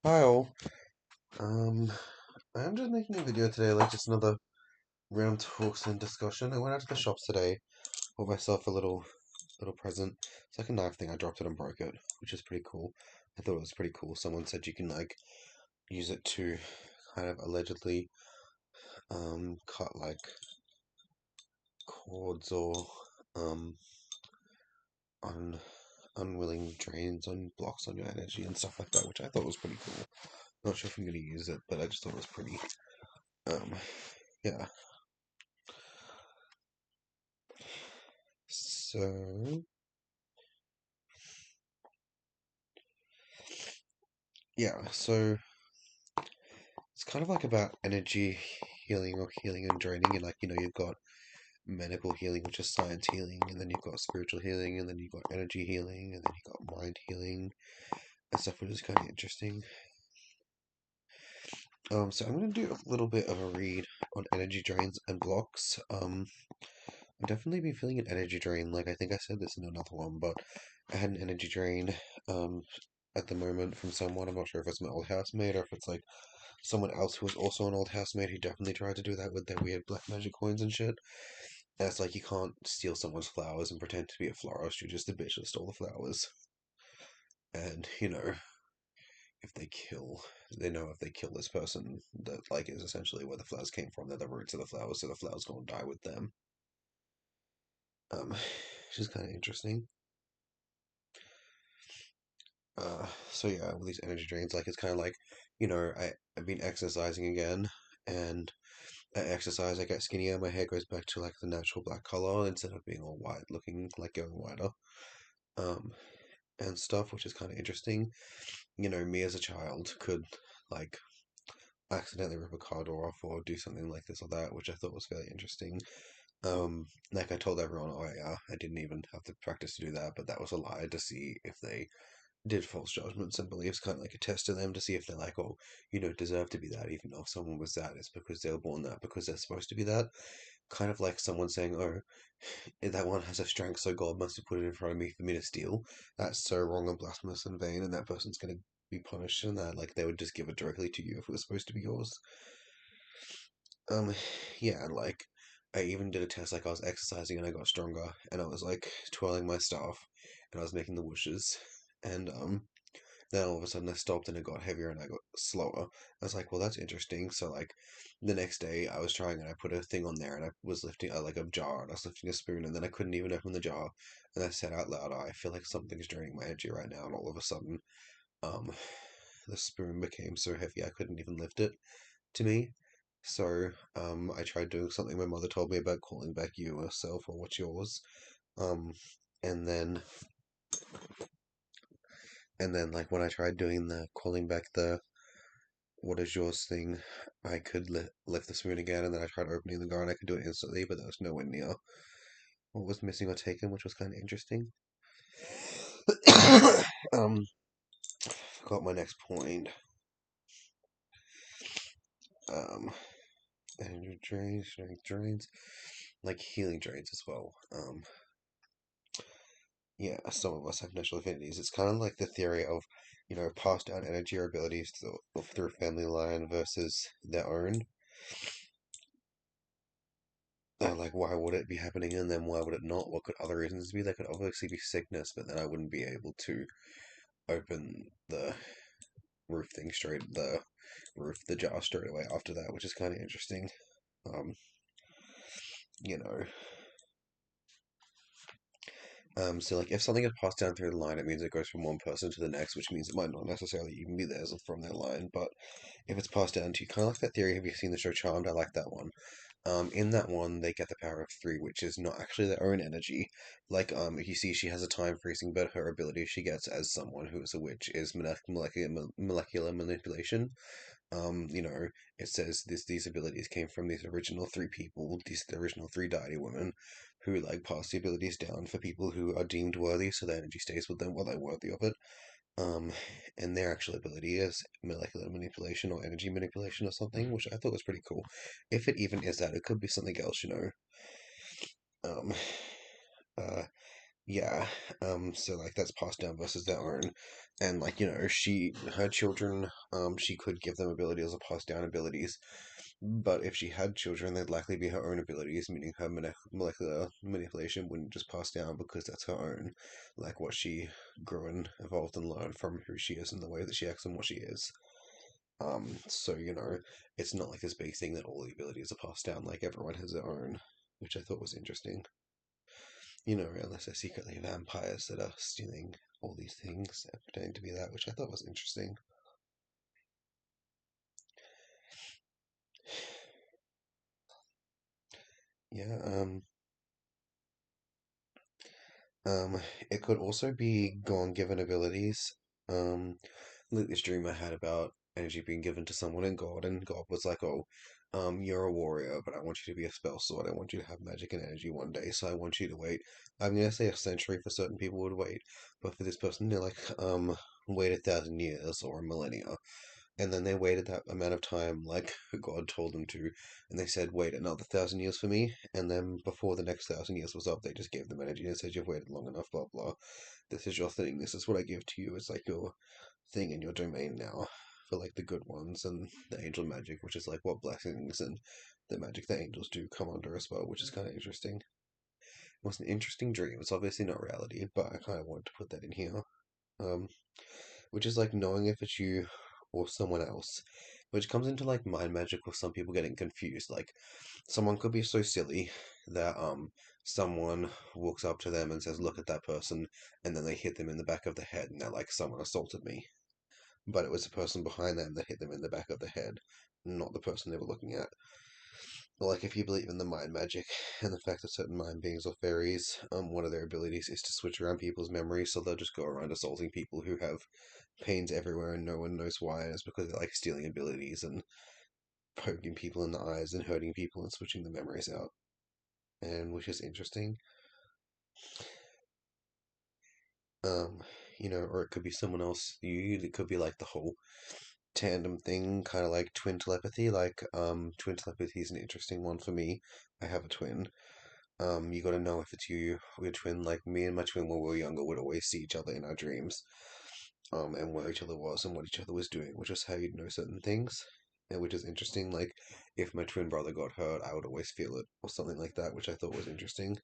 Hi all. Um, I'm just making a video today, like just another random talks and discussion. I went out to the shops today, bought myself a little present. It's like a knife thing. I dropped it and broke it, which is pretty cool. I thought it was pretty cool. Someone said you can like use it to kind of allegedly cut like cords or um un unwilling drains on blocks on your energy and stuff like that, which I thought was pretty cool. Not sure if I'm gonna use it, but I just thought it was pretty um yeah. So yeah, so it's kind of like about energy healing or healing and draining, and like you've got medical healing, which is science healing, and then you've got spiritual healing, and then you've got energy healing, and then you've got mind healing and stuff, which is kind of interesting. So I'm gonna do a little bit of a read on energy drains and blocks. I've definitely been feeling an energy drain. Like I think I said this in another one, but I had an energy drain um at the moment from someone. I'm not sure if it's my old housemate or if it's like someone else who was also an old housemate who definitely tried to do that with their weird black magic coins and shit. And it's like you can't steal someone's flowers and pretend to be a florist. You're just a bitch that stole the flowers. And if they kill, they know if they kill this person, that like is essentially where the flowers came from. They're the roots of the flowers, so the flowers gonna die with them. Which is kind of interesting. So yeah, with these energy drains, like it's kind of like, I've been exercising again, and I exercise, I get skinnier, my hair goes back to like the natural black color instead of being all white, looking like going whiter, um, and stuff, which is kind of interesting. Me as a child could like accidentally rip a car door off or do something like this or that, which I thought was very interesting. Like I told everyone, oh yeah, I didn't even have to practice to do that, but that was a lie to see if they did false judgments and beliefs, kind of like a test to them to see if they're like, oh, deserve to be that, even though if someone was that, it's because they were born that, because they're supposed to be that. Kind of like someone saying, oh, that one has a strength, so God must have put it in front of me for me to steal. That's so wrong and blasphemous and vain, and that person's going to be punished, and that like they would just give it directly to you if it was supposed to be yours. Um, yeah, and like I even did a test, like I was exercising and I got stronger, and I was like twirling my staff, and I was making the whooshes, and then all of a sudden I stopped and it got heavier and I got slower. I was like, well, that's interesting. So like the next day I was trying and I put a thing on there and I was lifting like a jar and I was lifting a spoon and then I couldn't even open the jar. And I said out loud, I feel like something's draining my energy right now. And all of a sudden, um, the spoon became so heavy I couldn't even lift it to me. So I tried doing something my mother told me about calling back you yourself or what's yours. Um, and then like when I tried doing the calling back the what is yours thing, I could lift the spoon again, and then I tried opening the jar and I could do it instantly, but there was nowhere near what was missing or taken, which was kind of interesting. um, Forgot my next point. Um, energy drains, strength drains, like healing drains as well. Yeah, some of us have natural affinities. It's kind of like the theory of, passed down energy or abilities through family line versus their own. Like, why would it be happening and then why would it not? What could other reasons be? There could obviously be sickness, but then I wouldn't be able to open the the jar straight away after that, which is kind of interesting. Um, you know, so like if something is passed down through the line, it means it goes from one person to the next, which means it might not necessarily even be theirs from their line. But if it's passed down to you, kind of like that theory. Have you seen the show Charmed? I like that one. In that one, they get the power of three, which is not actually their own energy. Like, you see, she has a time freezing, but her ability she gets as someone who is a witch is molecular manipulation. You know, it says these abilities came from these original three people, these the original three deity women, who like pass the abilities down for people who are deemed worthy, so their energy stays with them while they're worthy of it. Um, and their actual ability is molecular manipulation or energy manipulation or something, which I thought was pretty cool. If it even is that, it could be something else. Um, uh, Yeah, so like that's passed down versus their own, and like her children, she could give them abilities or pass down abilities, but if she had children, they'd likely be her own abilities, meaning her molecular manipulation wouldn't just pass down because that's her own, like what she grew and evolved and learned from who she is and the way that she acts and what she is. So it's not like this big thing that all the abilities are passed down, like everyone has their own, which I thought was interesting. Unless they're secretly vampires that are stealing all these things and pretending to be that, which I thought was interesting. Yeah, um, it could also be God given abilities. Um, like this dream I had about energy being given to someone and God was like, "Oh, you're a warrior, but I want you to be a spell sword. I want you to have magic and energy one day, so I want you to wait." I'm gonna say a century for certain people would wait, but for this person, they're like, wait 1,000 years or a millennia. And then they waited that amount of time, like God told them to, and they said, "Wait another 1,000 years for me." And then before the next 1,000 years was up, they just gave them energy and said, "You've waited long enough, blah blah. This is your thing. This is what I give to you. It's like your thing in your domain now." For like the good ones and the angel magic, which is like what blessings and the magic that angels do come under as well, which is kind of interesting. It was an interesting dream. It's obviously not reality, but I kind of wanted to put that in here. Um, which is like knowing if it's you or someone else, which comes into like mind magic with some people getting confused. Like someone could be so silly that someone walks up to them and says, "Look at that person," and then they hit them in the back of the head, and they're like, "Someone assaulted me," but it was the person behind them that hit them in the back of the head, not the person they were looking at. But like if you believe in the mind magic and the fact that certain mind beings or fairies, one of their abilities is to switch around people's memories, so they'll just go around assaulting people who have pains everywhere and no one knows why, and it's because they like stealing abilities and poking people in the eyes and hurting people and switching the memories out, and which is interesting. Um, or it could be someone else. It could be like the whole tandem thing, kind of like twin telepathy. Like, twin telepathy is an interesting one for me. I have a twin. You got to know if it's you or your twin. Like me and my twin when we were younger would always see each other in our dreams, and where each other was and what each other was doing, which is how you'd know certain things, and which is interesting. Like if my twin brother got hurt, I would always feel it or something like that, which I thought was interesting.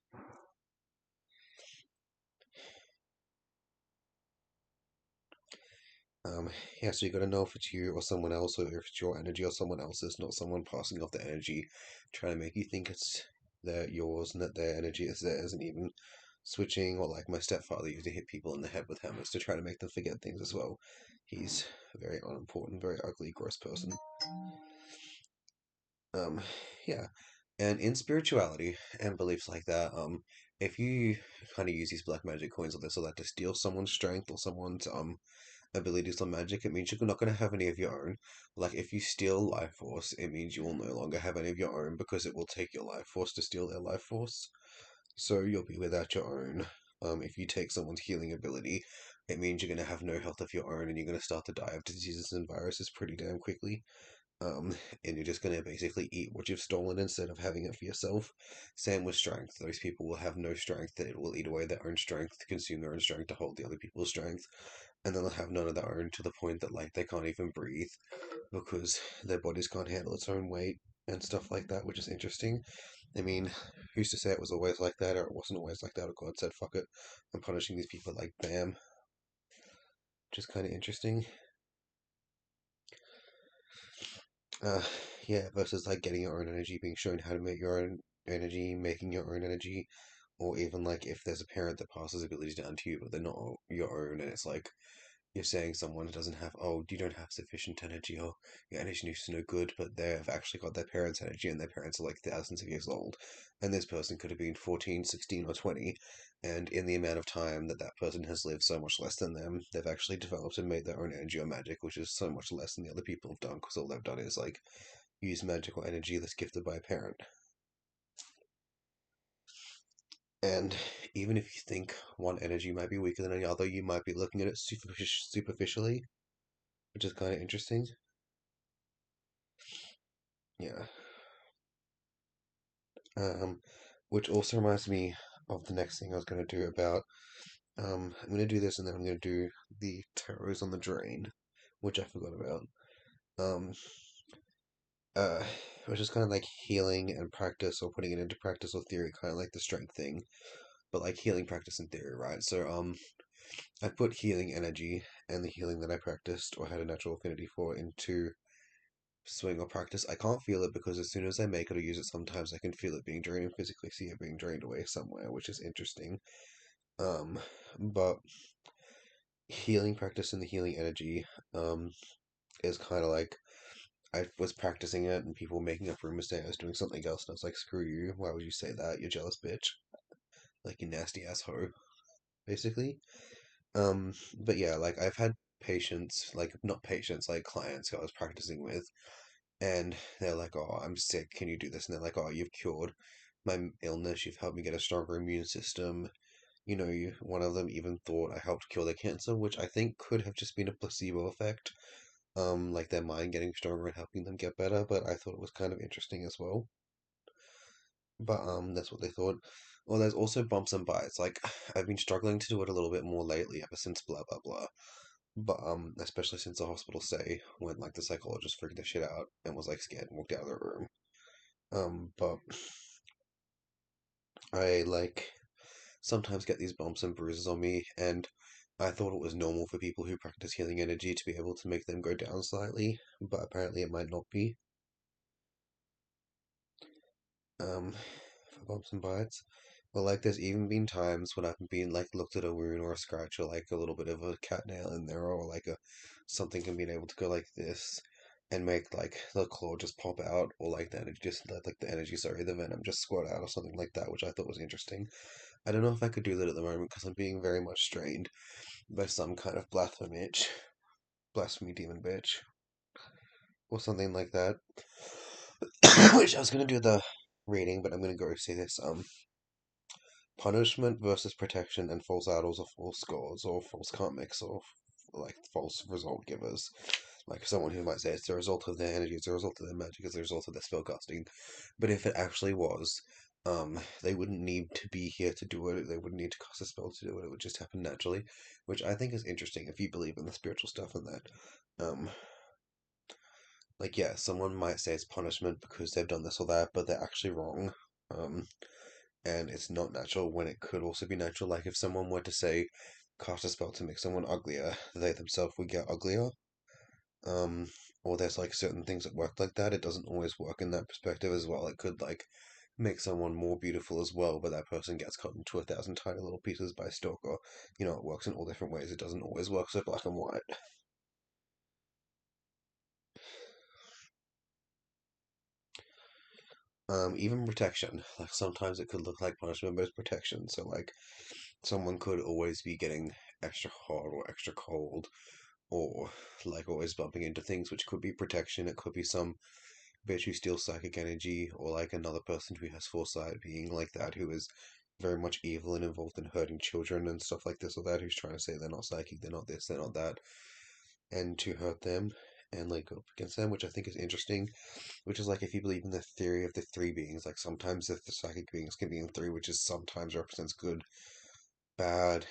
Um, yeah, so you got to know if it's you or someone else, or if it's your energy or someone else's, not someone passing off the energy, trying to make you think it's yours and that their energy is theirs, and even switching, or like my stepfather used to hit people in the head with hammers to try to make them forget things as well. He's a very unimportant, very ugly, gross person. Um, yeah, and in spirituality and beliefs like that, if you kind of use these black magic coins or this or that to steal someone's strength or someone's abilities or magic, it means you're not going to have any of your own. Like if you steal life force, it means you will no longer have any of your own because it will take your life force to steal their life force. So you'll be without your own. If you take someone's healing ability, it means you're going to have no health of your own and you're going to start to die of diseases and viruses pretty damn quickly. Um, and you're just going to basically eat what you've stolen instead of having it for yourself. Same with strength. Those people will have no strength, that it will eat away their own strength, consume their own strength to hold the other people's strength, and then they'll have none of their own to the point that like they can't even breathe because their bodies can't handle its own weight and stuff like that, which is interesting. I mean, who's to say it was always like that or it wasn't always like that, or God said, fuck it, I'm punishing these people like bam, which is kind of interesting. Uh, yeah, versus like getting your own energy, being shown how to make your own energy, making your own energy, or even like if there's a parent that passes abilities down to you, but they're not your own, and it's like you're saying someone doesn't have, oh, you don't have sufficient energy, or your energy is no good, but they've actually got their parents' energy, and their parents are like thousands of years old, and this person could have been 14, 16, or 20, and in the amount of time that that person has lived so much less than them, they've actually developed and made their own energy or magic, which is so much less than the other people have done, because all they've done is like use magical energy that's gifted by a parent. And even if you think one energy might be weaker than any other, you might be looking at it superficially, which is kind of interesting. Yeah. Um, which also reminds me, of the next thing I was gonna do about. I'm gonna do this, and then I'm gonna do the tarots on the drain, which I forgot about. Um, uh, which is kind of like healing and practice, or putting it into practice or theory, kind of like the strength thing, but like healing practice and theory, right? So, I put healing energy and the healing that I practiced or had a natural affinity for into swing or practice. I can't feel it because as soon as I make it or use it, sometimes I can feel it being drained and physically see it being drained away somewhere, which is interesting. Um, but healing practice and the healing energy, um, is kind of like I was practicing it and people were making up rumors saying I was doing something else, and I was like, screw you, why would you say that? You jealous bitch. Like, you nasty ass hoe, basically. But yeah, like I've had patients, like not patients, like clients who I was practicing with, and they're like, "Oh, I'm sick. Can you do this?" And they're like, "Oh, you've cured my illness. You've helped me get a stronger immune system." One of them even thought I helped cure their cancer, which I think could have just been a placebo effect, like their mind getting stronger and helping them get better. But I thought it was kind of interesting as well. But that's what they thought. Well, there's also bumps and bites. Like I've been struggling to do it a little bit more lately, ever since blah blah blah. But especially since the hospital stay, when like the psychologist freaked the shit out and was like scared and walked out of the room. But I like sometimes get these bumps and bruises on me, and I thought it was normal for people who practice healing energy to be able to make them go down slightly, but apparently it might not be. Um, for bumps and bites. But like, there's even been times when I've been like looked at a wound or a scratch or like a little bit of a cat nail in there or like a something and being able to go like this and make like the claw just pop out or like the energy just like the energy, sorry, the venom just squirt out or something like that, which I thought was interesting. I don't know if I could do that at the moment because I'm being very much strained by some kind of blasphemy demon bitch, or something like that. Which I was gonna do the reading, but I'm gonna go see this. Punishment versus protection and false idols or false gods or false comics or like false result givers. Like someone who might say it's the result of their energy, it's the result of their magic, it's the result of their spellcasting. But if it actually was, they wouldn't need to be here to do it. They wouldn't need to cast a spell to do it. It would just happen naturally, which I think is interesting if you believe in the spiritual stuff and that. Um, like yeah, someone might say it's punishment because they've done this or that, but they're actually wrong. Um, and it's not natural when it could also be natural. Like if someone were to say cast a spell to make someone uglier, they themselves would get uglier. Um, or there's like certain things that work like that. It doesn't always work in that perspective as well. It could like make someone more beautiful as well, but that person gets cut into 1,000 tiny little pieces by a stalker. It works in all different ways. It doesn't always work so black and white. Even protection. Like sometimes it could look like punishment, but it's protection. So like someone could always be getting extra hot or extra cold or like always bumping into things, which could be protection. It could be some bitch who steals psychic energy, or like another person who has foresight being like that, who is very much evil and involved in hurting children and stuff like this or that, who's trying to say they're not psychic, they're not this, they're not that, and to hurt them and like go up against them, which I think is interesting. Which is like if you believe in the theory of the three beings, like sometimes the psychic beings can be in three, which is sometimes represents good, bad,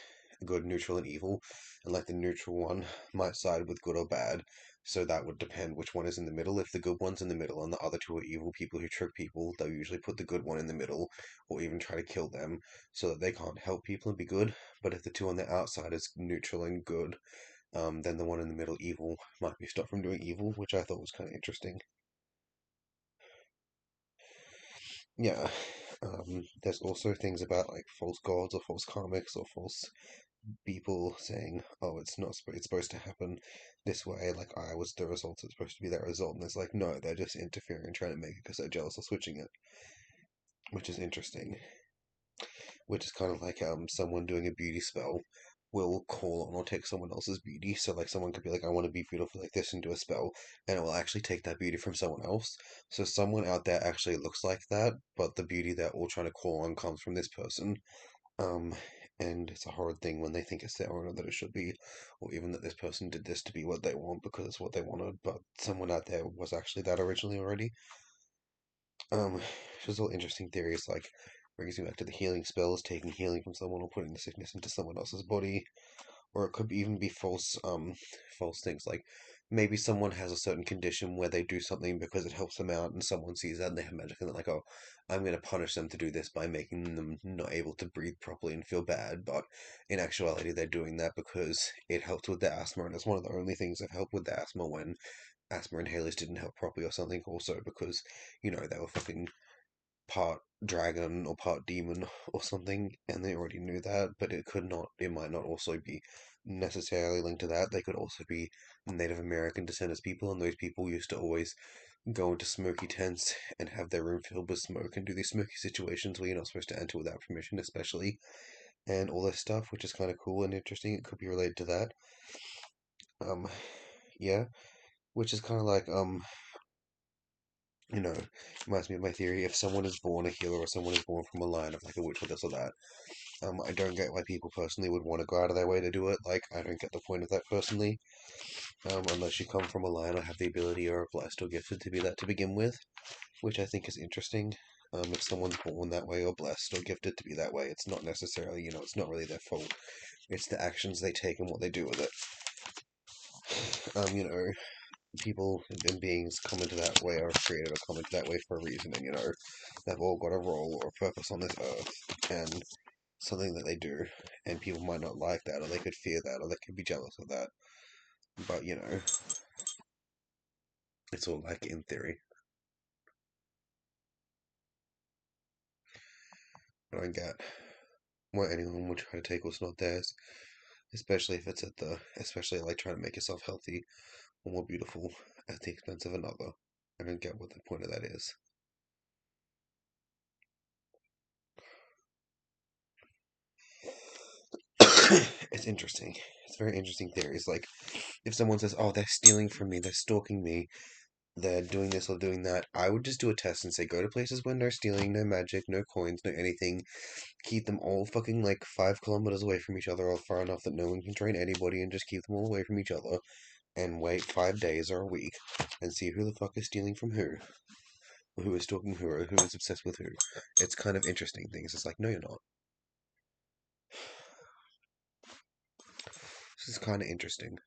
good, neutral, and evil. And like the neutral one might side with good or bad. So that would depend which one is in the middle. If the good one's in the middle and the other two are evil people who trick people, they'll usually put the good one in the middle or even try to kill them so that they can't help people and be good. But if the two on the outside is neutral and good, then the one in the middle, evil, might be stopped from doing evil, which I thought was kind of interesting. Yeah. There's also things about like false gods or false comics or false people saying, "Oh, it's supposed to happen this way." Like I was the result, it's supposed to be that result, and it's like, no, they're just interfering and trying to make it because they're jealous or switching it, which is interesting. Which is kind of like someone doing a beauty spell will call on or take someone else's beauty. So like someone could be like, I want to be beautiful like this and do a spell, and it will actually take that beauty from someone else. So someone out there actually looks like that, but the beauty they're all trying to call on comes from this person. Um, and it's a hard thing when they think it's their own or that it should be, or even that this person did this to be what they want because it's what they wanted, but someone out there was actually that originally already. Which is all interesting theories like brings me back to the healing spells, taking healing from someone or putting the sickness into someone else's body. Or it could even be false things like maybe someone has a certain condition where they do something because it helps them out, and someone sees that and they have magic, and they're like, oh, I'm going to punish them to do this by making them not able to breathe properly and feel bad. But in actuality, they're doing that because it helped with their asthma, and it's one of the only things that helped with their asthma when asthma inhalers didn't help properly or something. Also because they were fucking part dragon or part demon or something, and they already knew that, but it might not also be necessarily linked to that. They could also be Native American descendants people, and those people used to always go into smoky tents and have their room filled with smoke and do these smoky situations where you're not supposed to enter without permission, especially, and all this stuff, which is kind of cool and interesting. It could be related to that. Um, yeah, which is kind of like reminds me of my theory. If someone is born a healer or someone is born from a line of like a witch or this or that, I don't get why people personally would want to go out of their way to do it. Like, I don't get the point of that personally, unless you come from a line or have the ability or are blessed or gifted to be that to begin with, which I think is interesting. If someone's born that way or blessed or gifted to be that way, it's not necessarily, it's not really their fault. It's the actions they take and what they do with it. People and beings come into that way or created or come into that way for a reason, and they've all got a role or a purpose on this earth and something that they do, and people might not like that, or they could fear that, or they could be jealous of that, but it's all like in theory. I don't get why anyone would try to take what's not theirs, especially if it's especially like trying to make yourself healthy or more beautiful at the expense of another. I don't get what the point of that is. It's interesting. It's very interesting theories. Like, if someone says, "Oh, they're stealing from me, they're stalking me, they're doing this or doing that," I would just do a test and say, go to places where no stealing, no magic, no coins, no anything. Keep them all fucking like 5 kilometers away from each other, or far enough that no one can train anybody, and just keep them all away from each other. And wait 5 days or a week, and see who the fuck is stealing from who is stalking who, or who is obsessed with who. It's kind of interesting things. It's like, no, you're not. This is kind of interesting.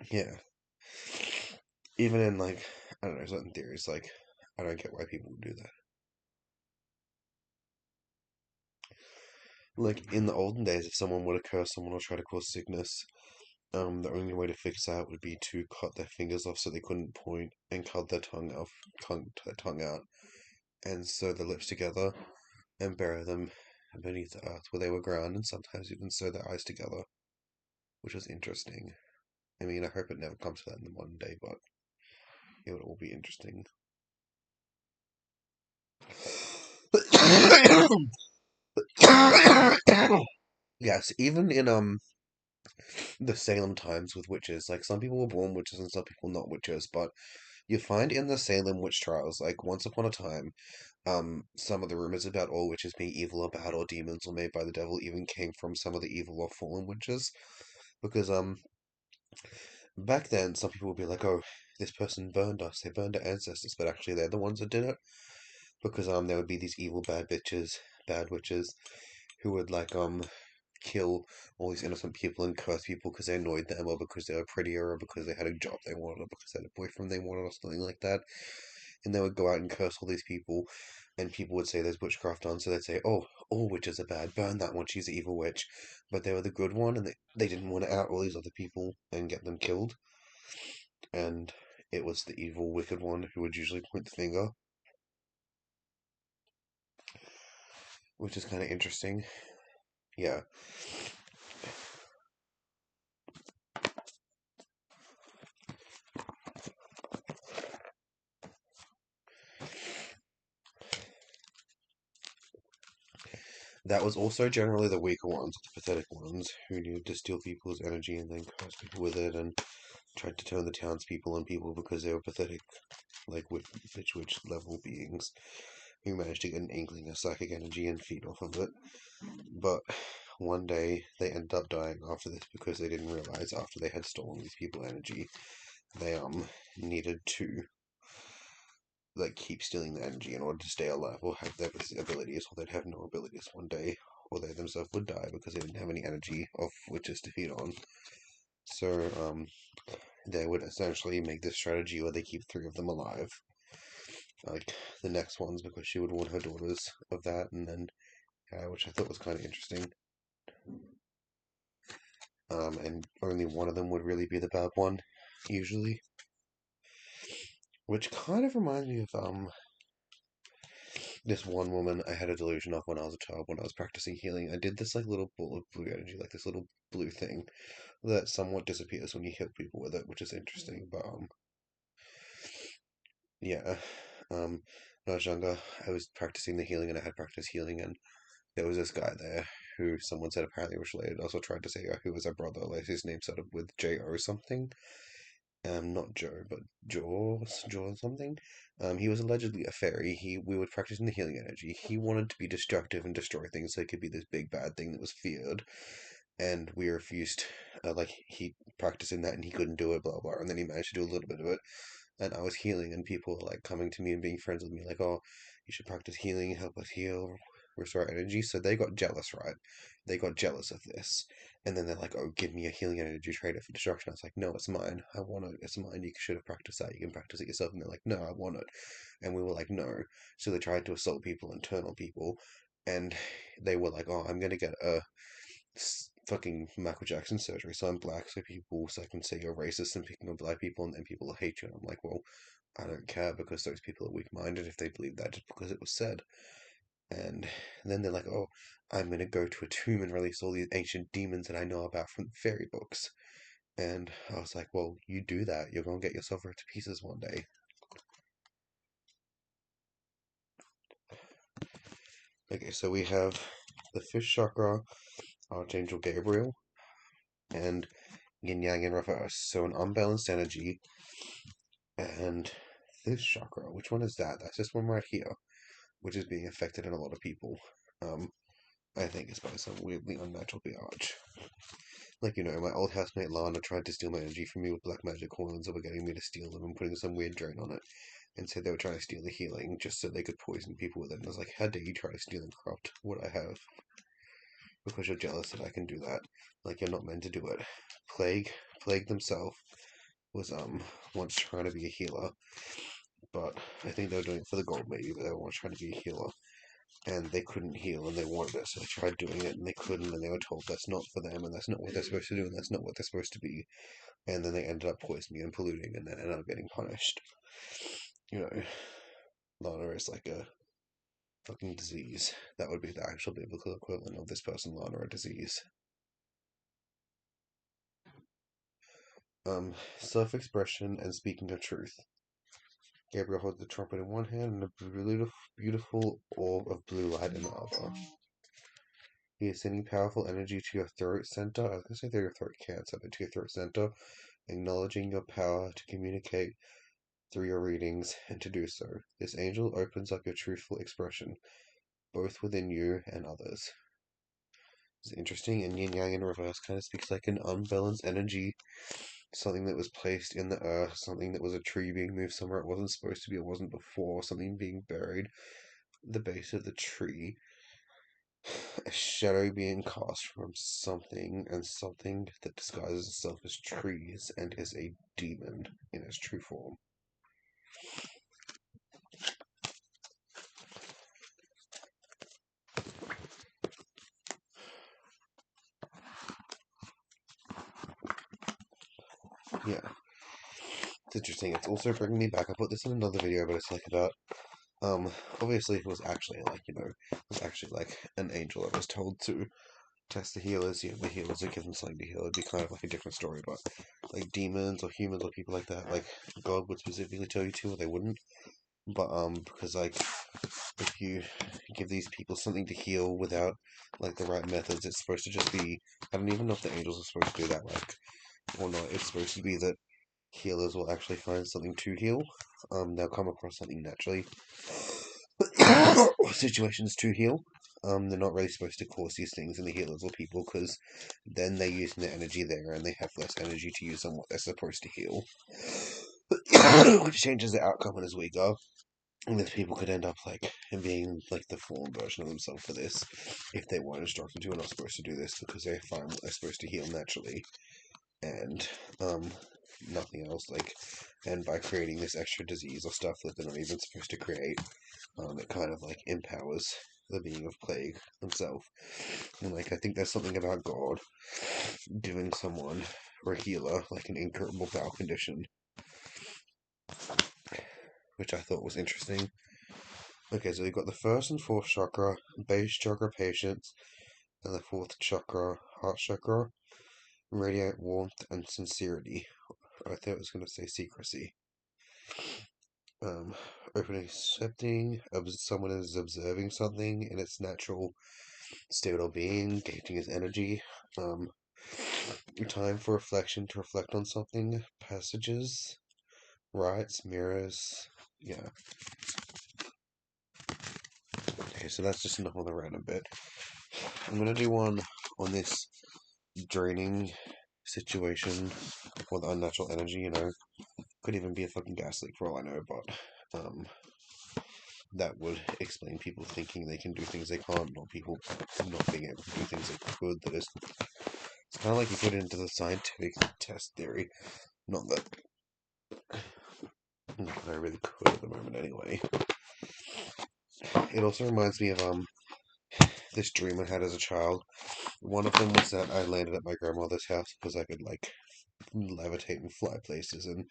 Yeah. Even in like, I don't know, certain theories, like, I don't get why people would do that. Like, in the olden days, if someone were to curse someone or try to cause sickness, the only way to fix that would be to cut their fingers off so they couldn't point, and cut their tongue out, and sew their lips together, and bury them beneath the earth where they were ground, and sometimes even sew their eyes together, which was interesting. I mean, I hope it never comes to that in the modern day, but it would all be interesting. Yes, even in the Salem times with witches, like some people were born witches and some people not witches, but you find in the Salem witch trials, like once upon a time, some of the rumors about all witches being evil or bad or demons or made by the devil even came from some of the evil or fallen witches. Because back then some people would be like, oh, this person burned us, they burned our ancestors, but actually they're the ones that did it. Because there would be these evil bad witches, who would like kill all these innocent people and curse people because they annoyed them, or because they were prettier, or because they had a job they wanted, or because they had a boyfriend they wanted, or something like that. And they would go out and curse all these people, and people would say there's witchcraft on, so they'd say, oh, all witches are bad, burn that one, she's an evil witch. But they were the good one, and they didn't want to out all these other people and get them killed. And it was the evil, wicked one who would usually point the finger, which is kind of interesting. Yeah. That was also generally the weaker ones, the pathetic ones, who needed to steal people's energy and then curse people with it, and tried to turn the townspeople on people because they were pathetic, like witch level beings who managed to get an inkling of psychic energy and feed off of it. But one day they ended up dying after this because they didn't realize after they had stolen these people's energy, they needed to like keep stealing the energy in order to stay alive or have their abilities, or they'd have no abilities one day, or they themselves would die because they didn't have any energy of which to feed on. So they would essentially make this strategy where they keep three of them alive, like the next ones, because she would warn her daughters of that, and then which I thought was kind of interesting. And only one of them would really be the bad one, usually. Which kind of reminds me of this one woman I had a delusion of when I was a child when I was practicing healing. I did this like little ball of blue energy, like this little blue thing that somewhat disappears when you heal people with it, which is interesting. But yeah. When I was younger, I was practicing the healing and I had practice healing, and there was this guy there who someone said apparently was related. I also tried to say who was a brother, like his name started with J-O something. Not Joe, but Jaw something. He was allegedly a fairy. We were practicing the healing energy. He wanted to be destructive and destroy things, so it could be this big bad thing that was feared, and we refused. Like he practiced in that, and he couldn't do it. Blah blah. And then he managed to do a little bit of it, and I was healing, and people were like coming to me and being friends with me, like, "Oh, you should practice healing, help us heal, restore energy." So they got jealous, right? They got jealous of this, and then they're like, "Oh, give me a healing energy, trade it for destruction." I was like, "No, it's mine. I want it. It's mine. You should have practiced that. You can practice it yourself." And they're like, "No, I want it," and we were like, "No." So they tried to assault people and turn on people, and they were like, "Oh, I'm gonna get a fucking Michael Jackson surgery, so I'm black, so I can say you're racist and picking on black people, and then people will hate you." And I'm like, well, I don't care because those people are weak-minded if they believe that just because it was said. And then they're like, oh, I'm gonna go to a tomb and release all these ancient demons that I know about from the fairy books. And I was like, well, you do that, you're gonna get yourself ripped to pieces one day. Okay, so we have the fish chakra, Archangel Gabriel, and yin yang in reverse. So an unbalanced energy, and this chakra, which one is that? That's this one right here, which is being affected in a lot of people. Um, I think it's by some weirdly unnatural biatch. Like, my old housemate Lana tried to steal my energy from me with black magic coins that were getting me to steal them and putting some weird drain on it. And said they were trying to steal the healing just so they could poison people with it. And I was like, how dare you try to steal and corrupt what I have? Because you're jealous that I can do that. Like, you're not meant to do it. Plague themselves was once trying to be a healer, but I think they were doing it for the gold maybe, but they were once trying to be a healer. And they couldn't heal and they wanted it, so they tried doing it and they couldn't, and they were told that's not for them and that's not what they're supposed to do and that's not what they're supposed to be. And then they ended up poisoning and polluting and then ended up getting punished. You know, Lana is like a fucking disease. That would be the actual biblical equivalent of this person, Lana, a disease. Self-expression and speaking of truth. Gabriel holds the trumpet in one hand and a beautiful orb of blue light in the other. He is sending powerful energy to your throat center. I was going to say to your throat cancer, but to your throat center, acknowledging your power to communicate through your readings and to do so. This angel opens up your truthful expression, both within you and others. It's interesting, and yin yang in reverse kind of speaks like an unbalanced energy, something that was placed in the earth, something that was a tree being moved somewhere it wasn't supposed to be, it wasn't before, something being buried at the base of the tree, a shadow being cast from something, and something that disguises itself as trees and is a demon in its true form. Yeah, it's interesting. It's also bringing me back. I put this in another video, but it's like about obviously it was actually like it was actually like an angel that was told to test the healers. The healers are given something to heal. It'd be kind of like a different story, but like demons or humans or people like that, like God would specifically tell you to, or they wouldn't. But because like if you give these people something to heal without like the right methods, it's supposed to just be. I don't even know if the angels are supposed to do that, like or not. It's supposed to be that healers will actually find something to heal. They'll come across something naturally, or situations to heal. they're not really supposed to cause these things in the healers or people because then they're using their energy there and they have less energy to use on what they're supposed to heal, which changes the outcome and is weaker. And these people could end up like being like the fallen version of themselves for this if they weren't instructed to. Are not supposed to do this because they find what they're supposed to heal naturally and nothing else. Like, and by creating this extra disease or stuff that they're not even supposed to create, it kind of like empowers the being of plague himself. And like I think there's something about God giving someone or a healer like an incurable bowel condition, which I thought was interesting. Okay, so we've got the first and fourth chakra, base chakra patience, and the fourth chakra, heart chakra, radiate warmth and sincerity. I thought it was going to say secrecy. Um, opening, accepting, someone is observing something in its natural state of being, gauging its energy. Time for reflection to reflect on something, passages, rites, mirrors. Yeah. Okay, so that's just another random bit. I'm gonna do one on this draining situation with unnatural energy, could even be a fucking gas leak for all I know, but that would explain people thinking they can do things they can't, not people not being able to do things they could. It's kind of like you put it into the scientific test theory, not that I really could at the moment anyway. It also reminds me of this dream I had as a child. One of them was that I landed at my grandmother's house because I could like levitate and fly places, and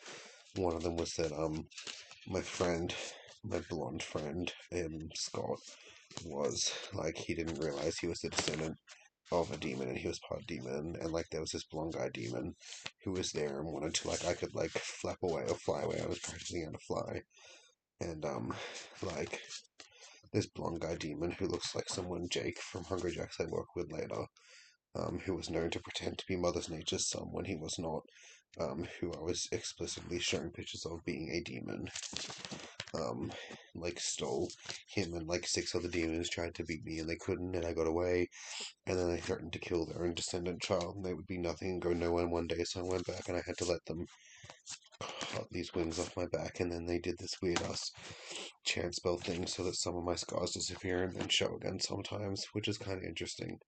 one of them was that my friend, my blonde friend, Scott, was like he didn't realize he was the descendant of a demon and he was part demon, and like there was this blonde guy demon who was there and wanted to like I could like flap away or fly away. I was practicing how to fly, and like this blonde guy demon who looks like someone Jake from Hungry Jacks I work with later, who was known to pretend to be Mother Nature's son when he was not, who I was explicitly showing pictures of being a demon, like stole him, and like six other demons tried to beat me and they couldn't, and I got away, and then they threatened to kill their own descendant child and they would be nothing and go nowhere one day, so I went back and I had to let them cut these wings off my back, and then they did this weird ass chant spell thing so that some of my scars disappear and then show again sometimes, which is kind of interesting.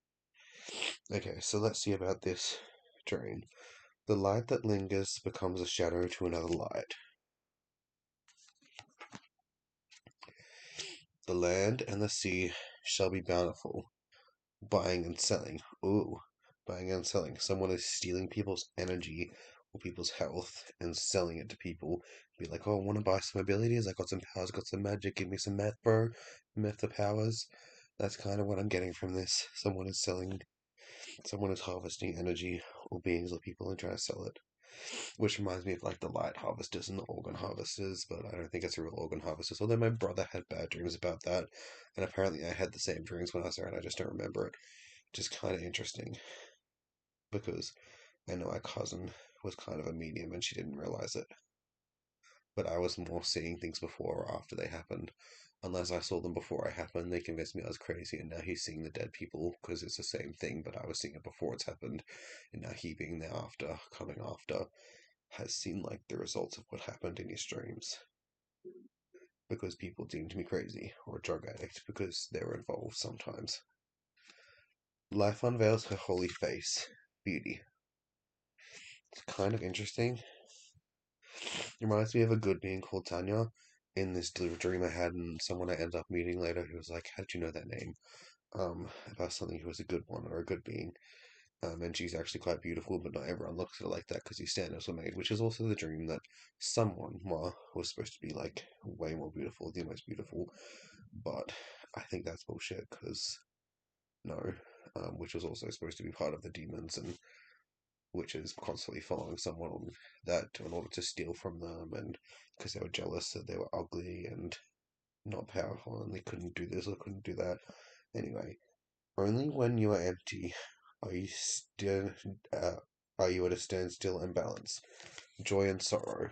Okay, so let's see about this drain. The light that lingers becomes a shadow to another light. The land and the sea shall be bountiful. Buying and selling. Ooh, buying and selling. Someone is stealing people's energy or people's health and selling it to people. Be like, oh, I want to buy some abilities. I got some powers, got some magic. Give me some meth, bro. Meth the powers. That's kind of what I'm getting from this. Someone is harvesting energy or beings or people and trying to sell it. Which reminds me of like the light harvesters and the organ harvesters, but I don't think it's a real organ harvesters. Although my brother had bad dreams about that, and apparently I had the same dreams when I was there, and I just don't remember it. Which is kind of interesting because I know my cousin was kind of a medium and she didn't realize it, but I was more seeing things before or after they happened. Unless I saw them before I happened, they convinced me I was crazy, and now he's seeing the dead people because it's the same thing, but I was seeing it before it's happened, and now he being there after, coming after, has seen like the results of what happened in his dreams because people deemed me crazy or a drug addict because they were involved sometimes. Life unveils her holy face, beauty. It's kind of interesting. It reminds me of a good being called Tanya in this dream I had, and someone I ended up meeting later who was like, how did you know that name? About something who was a good one or a good being. And she's actually quite beautiful, but not everyone looks at her like that because these standards were made, which is also the dream that someone, Ma, was supposed to be like way more beautiful, the most beautiful. But I think that's bullshit because no, which was also supposed to be part of the demons, and which is constantly following someone on that in order to steal from them, and because they were jealous that they were ugly and not powerful and they couldn't do this or couldn't do that. Anyway, only when you are empty are you still uh, are you at a standstill and balance, joy and sorrow.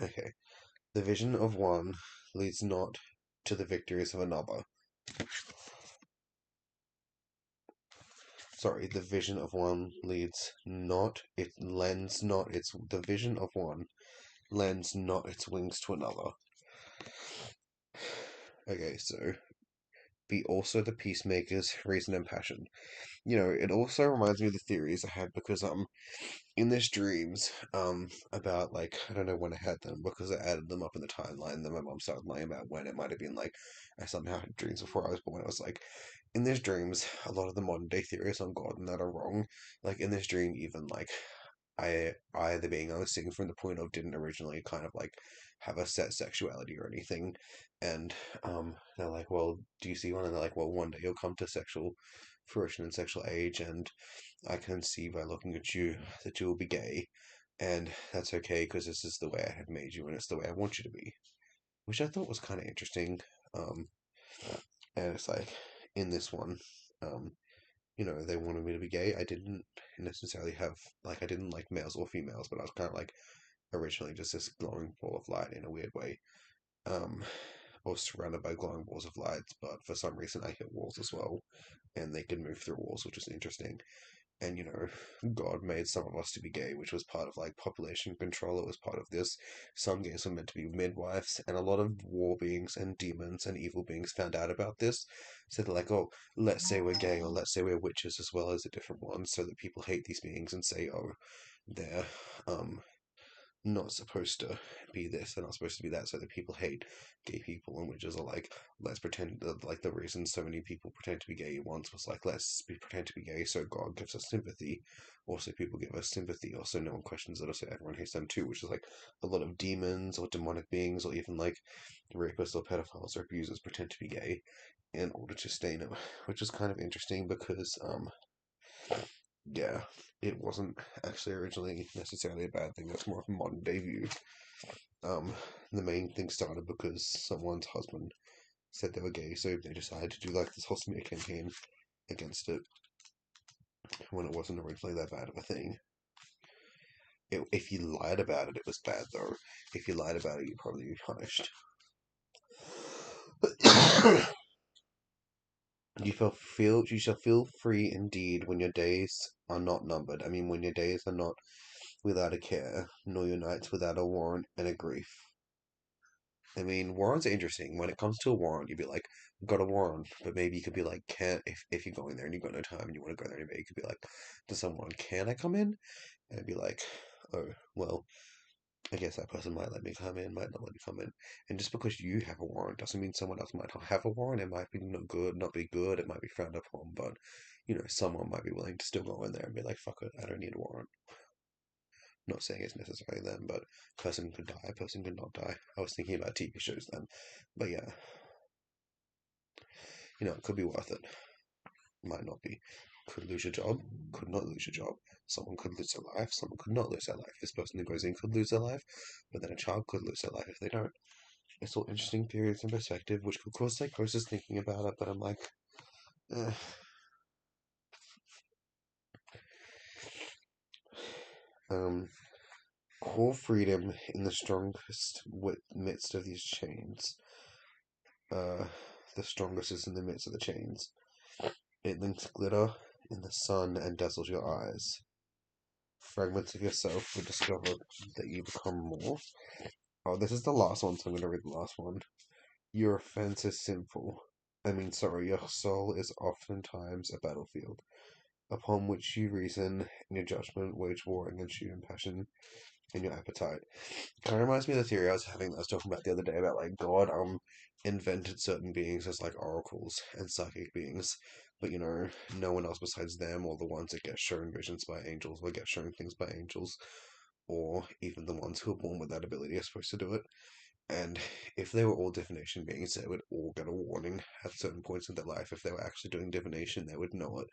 Okay, the vision of one leads not to the victories of another. Sorry, the vision of one leads not, it lends not its, the vision of one lends not its wings to another. Okay, so be also the peacemaker's reason and passion. It also reminds me of the theories I had because in this dreams about like I don't know when I had them because I added them up in the timeline. And then my mom started lying about when it might have been like I somehow had dreams before I was born. I was like, in these dreams, a lot of the modern day theories on God and that are wrong. Like in this dream, even like the being I was seeing from the point of didn't originally kind of like have a set sexuality or anything, and they're like, well, do you see one? And they're like, well, one day you'll come to sexual fruition and sexual age, and I can see by looking at you that you will be gay, and that's okay because this is the way I have made you, and it's the way I want you to be, which I thought was kind of interesting. Um, and it's like in this one, um, they wanted me to be gay. I didn't necessarily have like I didn't like males or females, but I was kind of like originally just this glowing ball of light in a weird way. Um, I was surrounded by glowing balls of light, but for some reason I hit walls as well, and they can move through walls, which is interesting. And God made some of us to be gay, which was part of like population control. It was part of this. Some gays were meant to be midwives, and a lot of war beings and demons and evil beings found out about this. So they're like, oh, let's say we're gay, or let's say we're witches as well as the different ones, so that people hate these beings and say, oh, they're not supposed to be this, they're not supposed to be that, so that people hate gay people, and witches are like, let's pretend that, like, the reason so many people pretend to be gay once was like, pretend to be gay so God gives us sympathy, also people give us sympathy, also no one questions it, also everyone hates them too, which is like a lot of demons or demonic beings or even like rapists or pedophiles or abusers pretend to be gay in order to stay in it, which is kind of interesting because yeah, it wasn't actually originally necessarily a bad thing. That's more of a modern day view. Um, the main thing started because someone's husband said they were gay, so they decided to do like this whole smear campaign against it when it wasn't originally that bad of a thing. If you lied about it, it was bad though. If you lied about it, you'd probably be punished. You shall feel free indeed when your days are not numbered. I mean, when your days are not without a care, nor your nights without a warrant and a grief. I mean, warrants are interesting. When it comes to a warrant, you'd be like, got a warrant, but maybe you could be like, can't, if you're going there and you've got no time and you want to go there anyway, you could be like, to someone, can I come in? And it'd be like, oh, well, I guess that person might let me come in, might not let me come in. And just because you have a warrant doesn't mean someone else might not have a warrant. It might be not be good, it might be frowned upon, but, someone might be willing to still go in there and be like, fuck it, I don't need a warrant. Not saying it's necessarily them, but person could die, person could not die. I was thinking about TV shows then. But yeah, it could be worth it. Might not be. Could lose your job, could not lose your job. Someone could lose their life, someone could not lose their life. This person who goes in could lose their life, but then a child could lose their life if they don't. It's all interesting theories and perspective, which could cause psychosis thinking about it, but I'm like, eh. Um, Core freedom in the strongest midst of these chains. Uh, the strongest is in the midst of the chains. It links glitter in the sun and dazzles your eyes. Fragments of yourself will discover that you become more. Oh, this is the last one, so I'm going to read the last one. Your offense is sinful. Sorry, your soul is oftentimes a battlefield, upon which you reason, and your judgment wage war against you in passion and your appetite. Kind of reminds me of the theory I was having that I was talking about the other day about like God invented certain beings as like oracles and psychic beings, but no one else besides them or the ones that get shown visions by angels or get shown things by angels or even the ones who are born with that ability are supposed to do it. And if they were all divination beings, they would all get a warning at certain points in their life. If they were actually doing divination, they would know it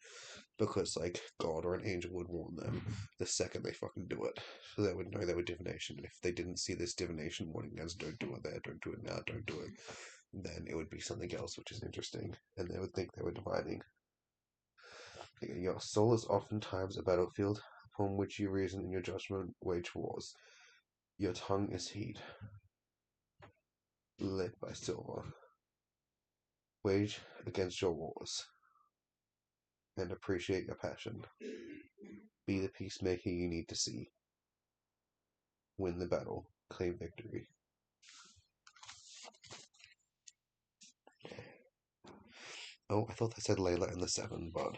because like God or an angel would warn them the second they fucking do it. So they would know they were divination. And if they didn't see this divination warning as don't do it there, don't do it now, don't do it, then it would be something else, which is interesting. And they would think they were dividing. Your soul is oftentimes a battlefield upon which you reason in your judgment wage wars. Your tongue is heat. led by silver. Wage against your wars and appreciate your passion. Be the peacemaker you need to see. Win the battle. Claim victory. Oh, I thought that said Layla in the 7, but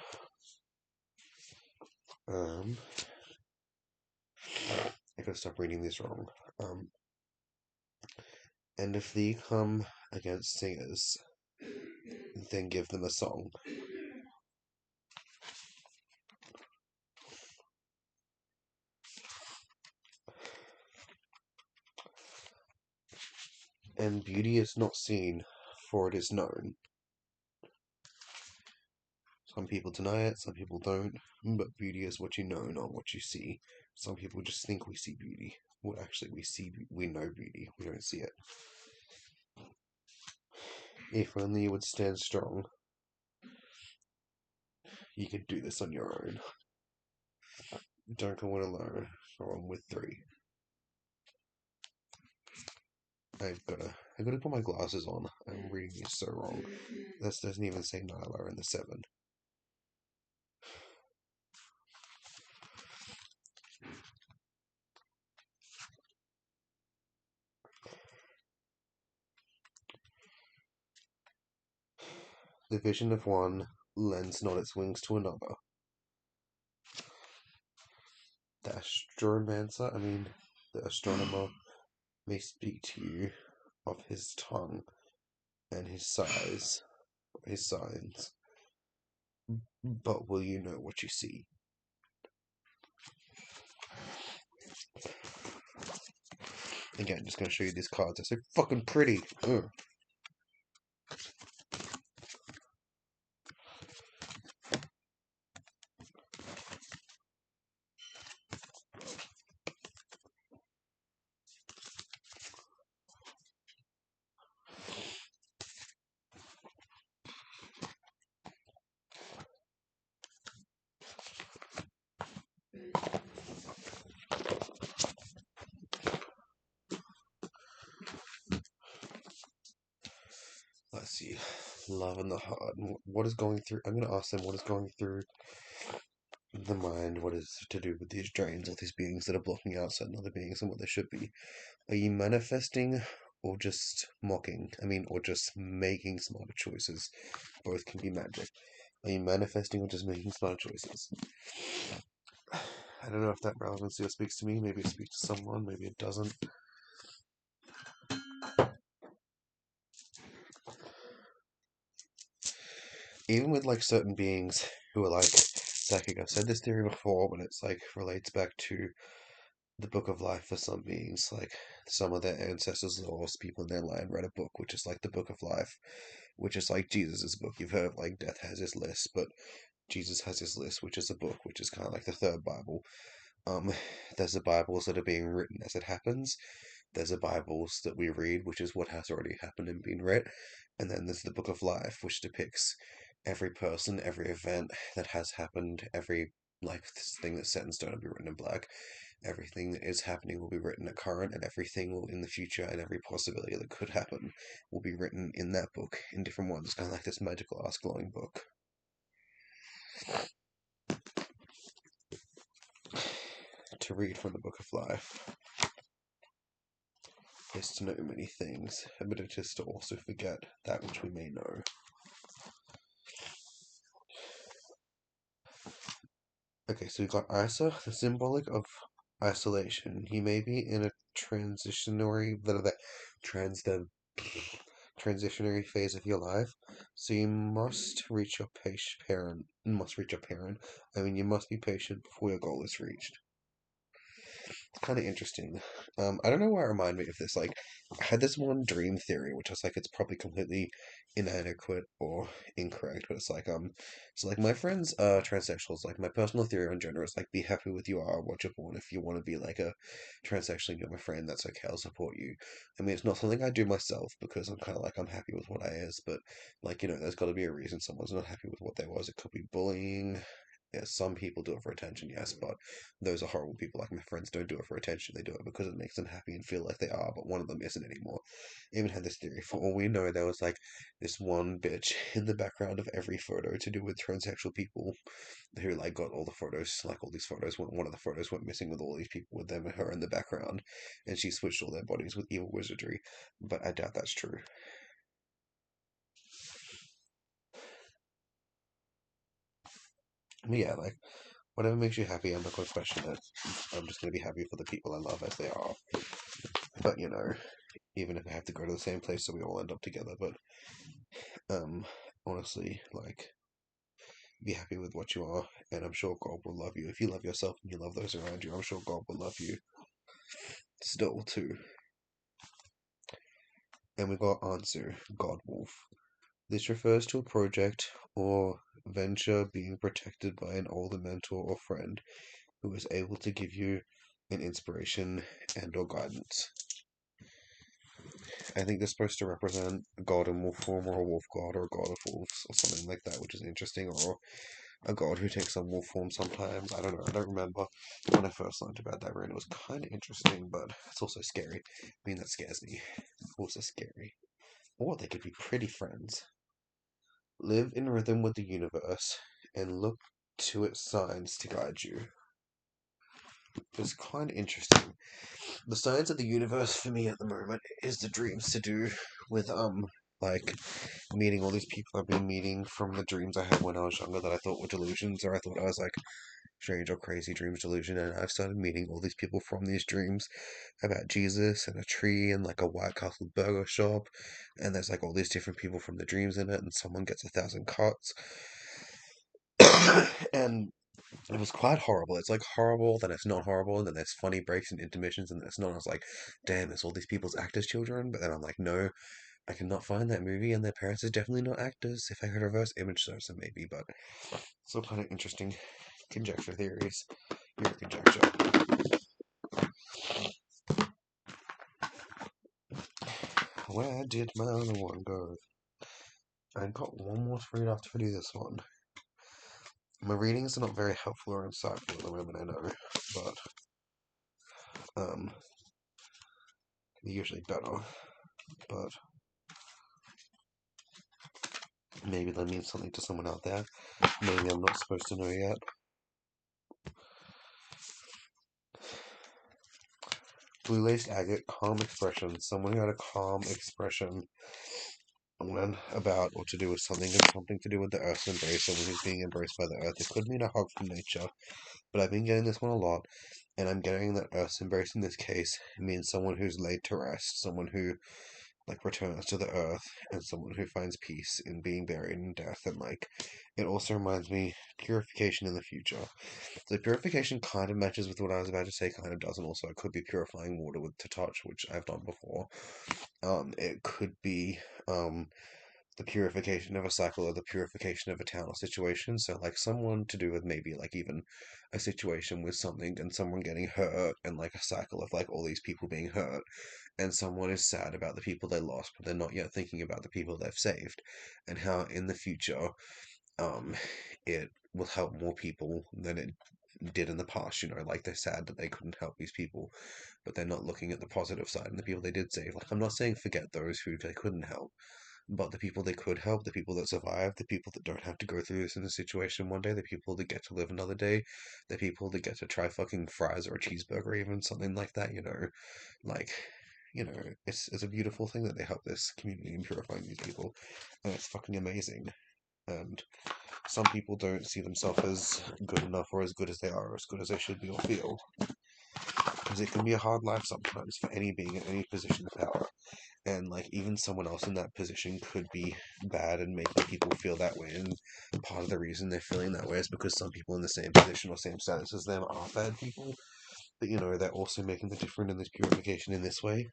I gotta stop reading this wrong. Um, and if thee come against singers, then give them a song. And beauty is not seen, for it is known. Some people deny it, some people don't, but beauty is what you know, not what you see. Some people just think we see beauty. Well, actually, we know beauty, we don't see it. If only you would stand strong, you could do this on your own. Don't go it alone, go on with 3. I gotta put my glasses on. I'm reading this so wrong. This doesn't even say Nyla in the 7. The vision of one lends not its wings to another. The astromancer, the astronomer, may speak to you of his tongue and his signs, but will you know what you see? Again, just gonna show you these cards. They're so fucking pretty. Ugh. Let's see. Love in the heart. What is going through? I'm gonna ask them what is going through the mind. What is to do with these drains or these beings that are blocking out certain other beings and what they should be? Are you manifesting or just mocking? Or just making smarter choices? Both can be magic. Are you manifesting or just making smarter choices? I don't know if that relevancy speaks to me. Maybe it speaks to someone. Maybe it doesn't. Even with like certain beings who are like psychic, I've said this theory before, but it's like relates back to the book of life for some beings. Like some of their ancestors or people in their line read a book which is like the book of life, which is like Jesus's book. You've heard of like death has his list, but Jesus has his list, which is a book, which is kind of like the third Bible. Um, there's the Bibles that are being written as it happens. There's the Bibles that we read, which is what has already happened and been read. And then there's the Book of Life, which depicts every person, every event that has happened, every like this thing that's set in stone will be written in black. Everything that is happening will be written at current, and everything will in the future, and every possibility that could happen will be written in that book in different ones, kind of like this magical ass glowing book. To read from the Book of Life is to know many things, but it is to also forget that which we may know. Okay, so we've got Isa, the symbolic of isolation. You may be in a trans the transitionary phase of your life, so you must reach your parent. Must reach your parent. You must be patient before your goal is reached. Kind of interesting. I don't know why it reminded me of this. Like, I had this one dream theory, which I was like, it's probably completely inadequate or incorrect, but it's like, so like my friends are transsexuals. Like, my personal theory on gender is like, be happy with you are, what you're born. If you want to be like a transsexual and you're my friend, that's okay. I'll support you. It's not something I do myself because I'm kind of like, I'm happy with what I is, but like, there's got to be a reason someone's not happy with what they was. It could be bullying. Yeah, some people do it for attention, yes, but those are horrible people. Like my friends don't do it for attention; they do it because it makes them happy and feel like they are. But one of them isn't anymore. I even had this theory. For all we know, there was like this one bitch in the background of every photo to do with transsexual people who like got all the photos, like all these photos. One of the photos went missing with all these people with them and her in the background, and she switched all their bodies with evil wizardry. But I doubt that's true. But yeah, like whatever makes you happy, I'm not going to question it. I'm just going to be happy for the people I love as they are. But even if I have to go to the same place so we all end up together, but honestly, like be happy with what you are, and I'm sure God will love you. If you love yourself and you love those around you, I'm sure God will love you still too. And we got answer, God Wolf. This refers to a project or venture being protected by an older mentor or friend who is able to give you an inspiration and or guidance. I think they're supposed to represent a god in wolf form or a wolf god or a god of wolves or something like that, which is interesting, or a god who takes on wolf form sometimes. I don't know. I don't remember when I first learned about that rune. It was kind of interesting, but it's also scary. I mean, that scares me. Also scary. Or they could be pretty friends. Live in rhythm with the universe and look to its signs to guide you. It's kind of interesting. The signs of the universe for me at the moment is the dreams to do with like meeting all these people I've been meeting from the dreams I had when I was younger that I thought were delusions, or I thought I was like strange or crazy dreams delusion, and I've started meeting all these people from these dreams about Jesus and a tree and like a White Castle burger shop, and there's like all these different people from the dreams in it, and someone gets 1,000 cuts. And it was quite horrible. It's like horrible, then it's not horrible, and then there's funny breaks and intermissions, and then it's not. I was like, damn, it's all these people's actors' children. But then I'm like, no, I cannot find that movie, and their parents are definitely not actors. If I could reverse image search them, maybe, but still kind of interesting conjecture theories. Your conjecture. Where did my other one go? I got one more to read after I do this one. My readings are not very helpful or insightful at the moment, I know, but they're usually better. But maybe that means something to someone out there. Maybe I'm not supposed to know yet. Blue-laced agate, calm expression. Someone who had a calm expression when about or to do with something and something to do with the earth's embrace, someone who's being embraced by the earth. It could mean a hug from nature, but I've been getting this one a lot, and I'm getting that earth's embrace in this case means someone who's laid to rest, someone who like returns to the earth, and someone who finds peace in being buried in death. And like it also reminds me purification in the future. So purification kind of matches with what I was about to say, kind of doesn't. Also, it could be purifying water with to touch, which I've done before. It could be the purification of a cycle or the purification of a town or situation. So like someone to do with maybe like even a situation with something and someone getting hurt, and like a cycle of like all these people being hurt, and someone is sad about the people they lost, but they're not yet thinking about the people they've saved, and how in the future um it will help more people than it did in the past. Like they're sad that they couldn't help these people, but they're not looking at the positive side and the people they did save. Like I'm not saying forget those who they couldn't help, but the people they could help, the people that survived, the people that don't have to go through this in a situation one day, the people that get to live another day, the people that get to try fucking fries or a cheeseburger, even something like that, like, it's a beautiful thing that they help this community in purifying these people, and it's fucking amazing. And some people don't see themselves as good enough or as good as they are or as good as they should be or feel, because it can be a hard life sometimes for any being in any position of power, and like even someone else in that position could be bad and making people feel that way, and part of the reason they're feeling that way is because some people in the same position or same status as them are bad people, but they're also making the difference in this purification in this way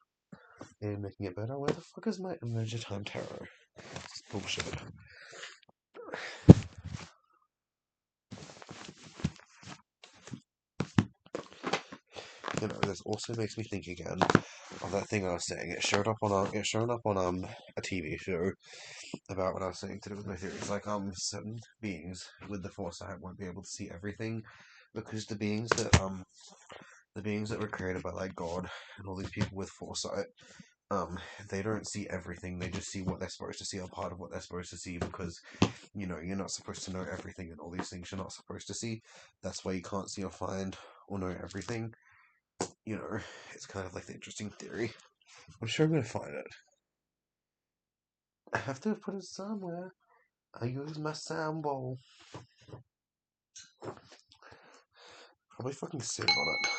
and making it better. Where the fuck is my Emerge Time Tarot? It's bullshit. this also makes me think again of that thing I was saying. It showed up on a TV show about what I was saying to do with my theories. Like certain beings with the foresight won't be able to see everything because the beings that were created by like God and all these people with foresight, they don't see everything. They just see what they're supposed to see or part of what they're supposed to see because you're not supposed to know everything and all these things you're not supposed to see. That's why you can't see or find or know everything. It's kind of like the interesting theory. I'm sure I'm gonna find it. I have to put it somewhere. I use my sound bowl. Probably fucking sit on it.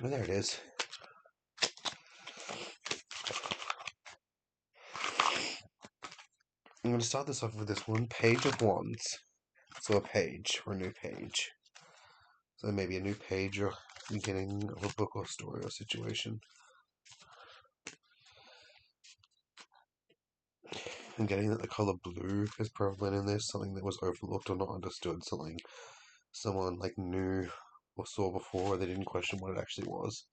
Oh, there it is. I'm going to start this off with this one page of wands. So a page, or a new page. So maybe a new page or beginning of a book or story or situation. I'm getting that the color blue is prevalent in this, something that was overlooked or not understood, something someone like knew or saw before, they didn't question what it actually was.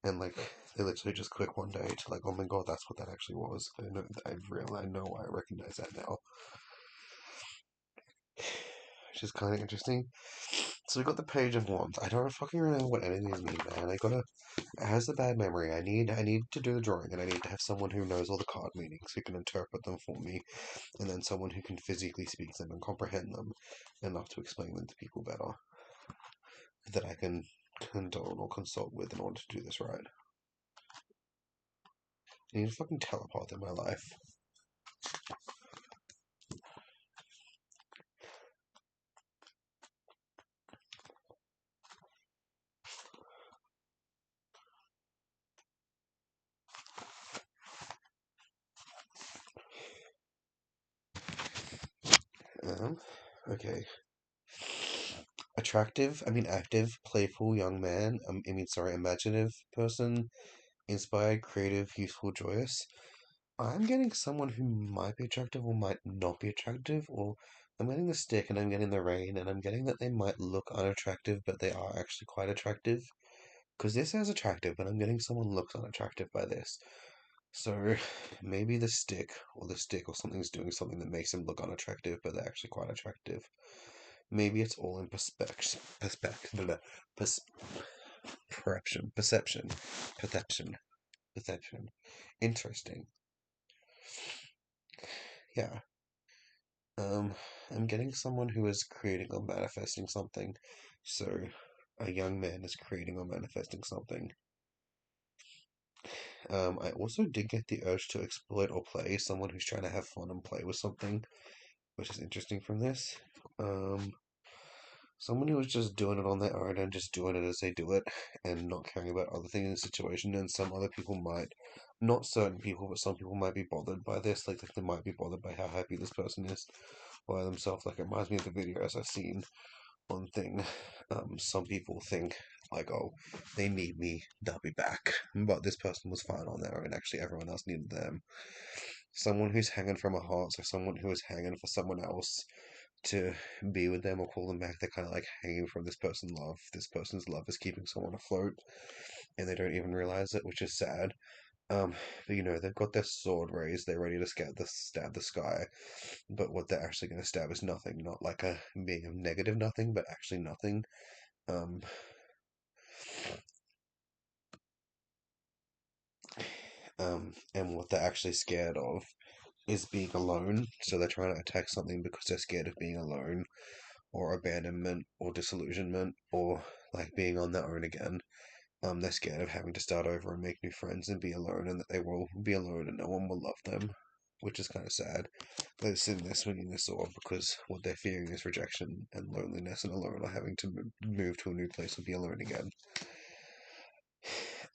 And like they literally just click one day to like, oh my god, that's what that actually was. I know why I recognize that now. Which is kind of interesting. So we got the page of wands. I don't fucking remember what any of these mean, man. It has a bad memory. I need to do the drawing, and I need to have someone who knows all the card meanings, who can interpret them for me, and then someone who can physically speak them and comprehend them enough to explain them to people better, that I can condone or consult with in order to do this right. I need to fucking teleport in my life. Okay. Active, playful young man. Imaginative person, inspired, creative, useful, joyous. I'm getting someone who might be attractive or might not be attractive, or I'm getting the stick and I'm getting the rain, and I'm getting that they might look unattractive, but they are actually quite attractive. Because this says attractive, but I'm getting someone looks unattractive by this. So maybe the stick or something's doing something that makes them look unattractive, but they're actually quite attractive. Maybe it's all in perception, perception. Interesting. Yeah. Um, I'm getting someone who is creating or manifesting something. So a young man is creating or manifesting something. I also did get the urge to exploit or play someone who's trying to have fun and play with something, which is interesting from this. Um, Someone who is just doing it on their own and just doing it as they do it and not caring about other things in the situation. And some other people might, not certain people, but some people might be bothered by this. Like they might be bothered by how happy this person is by themselves. Like it reminds me of the videos I've seen on thing. Some people think like, oh, they need me, they'll be back. But this person was fine on their own. Actually, everyone else needed them. Someone who's hanging from a heart, so someone who is hanging for someone else to be with them or call them back. They're kind of like hanging from this person's love. This person's love is keeping someone afloat, and they don't even realize it, which is sad. But they've got their sword raised. They're ready to stab the sky, but what they're actually going to stab is nothing. Not like a being of negative nothing, but actually nothing. Um, and what they're actually scared of is being alone. So they're trying to attack something because they're scared of being alone, or abandonment, or disillusionment, or like being on their own again. They're scared of having to start over and make new friends and be alone, and that they will be alone and no one will love them, which is kind of sad. They're sitting there swinging their sword because what they're fearing is rejection and loneliness and alone, or having to move to a new place and be alone again.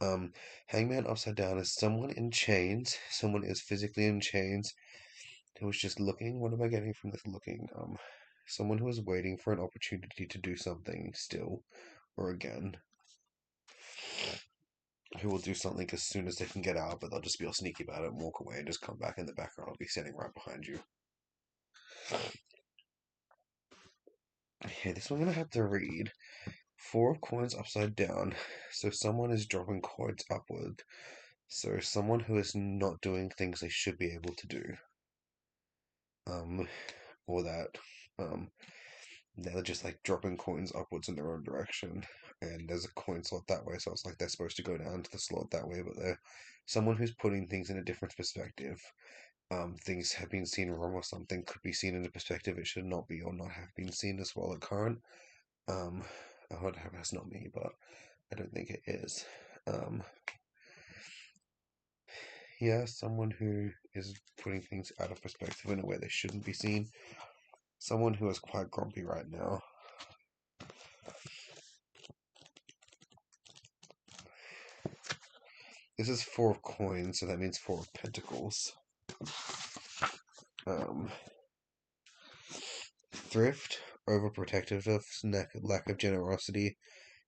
Um, Hangman upside down is someone in chains. Someone is physically in chains who is just looking. What am I getting from this looking? Someone who is waiting for an opportunity to do something still or again. Who will do something as soon as they can get out, but they'll just be all sneaky about it and walk away and just come back in the background. I'll be standing right behind you. Okay, this one I'm gonna have to read. Four of coins upside down. So someone is dropping coins upward. So someone who is not doing things they should be able to do. Um, or that. Um, they're just like dropping coins upwards in their own direction. And there's a coin slot that way, so it's like they're supposed to go down to the slot that way, but they're someone who's putting things in a different perspective. Things have been seen wrong or something could be seen in a perspective it should not be or not have been seen as well at current. Um, I would hope that's not me, but I don't think it is. Um, yeah, someone who is putting things out of perspective in a way they shouldn't be seen. Someone who is quite grumpy right now. This is four of coins, so that means four of pentacles. Um, Thrift, overprotectiveness, lack of generosity,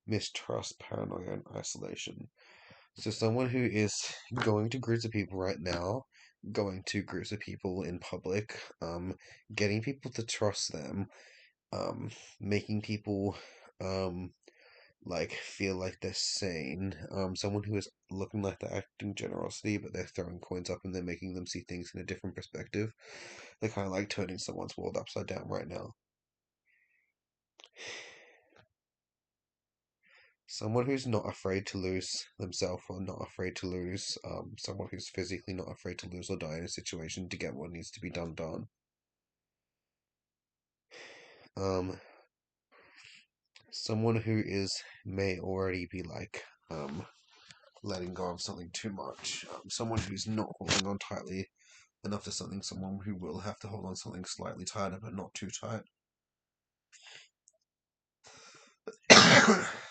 mistrust, paranoia, and isolation. So someone who is going to groups of people right now, going to groups of people in public, getting people to trust them, um, making people um like feel like they're sane. Someone who is looking like they're acting generosity, but they're throwing coins up and they're making them see things in a different perspective. They're kind of like turning someone's world upside down right now. Someone who's not afraid to lose themselves or not afraid to lose, someone who's physically not afraid to lose or die in a situation to get what needs to be done. Um, Someone who is may already be like letting go of something too much. Someone who's not holding on tightly enough to something. Someone who will have to hold on something slightly tighter but not too tight.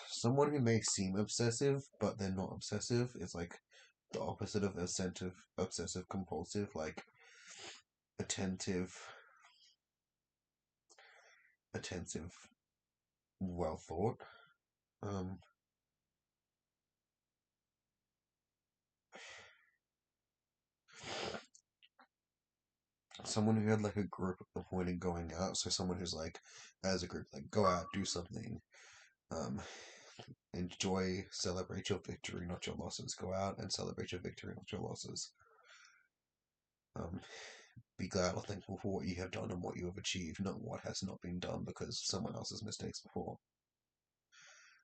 Someone who may seem obsessive but they're not obsessive is like the opposite of obsessive compulsive, like attentive, attentive, well thought. Um, Someone who had like a group appointed going out, so someone who's like, as a group, like go out, do something, um, enjoy, celebrate your victory, not your losses. Go out and celebrate your victory, not your losses. Um, be glad or thankful for what you have done and what you have achieved, not what has not been done because of someone else's mistakes before.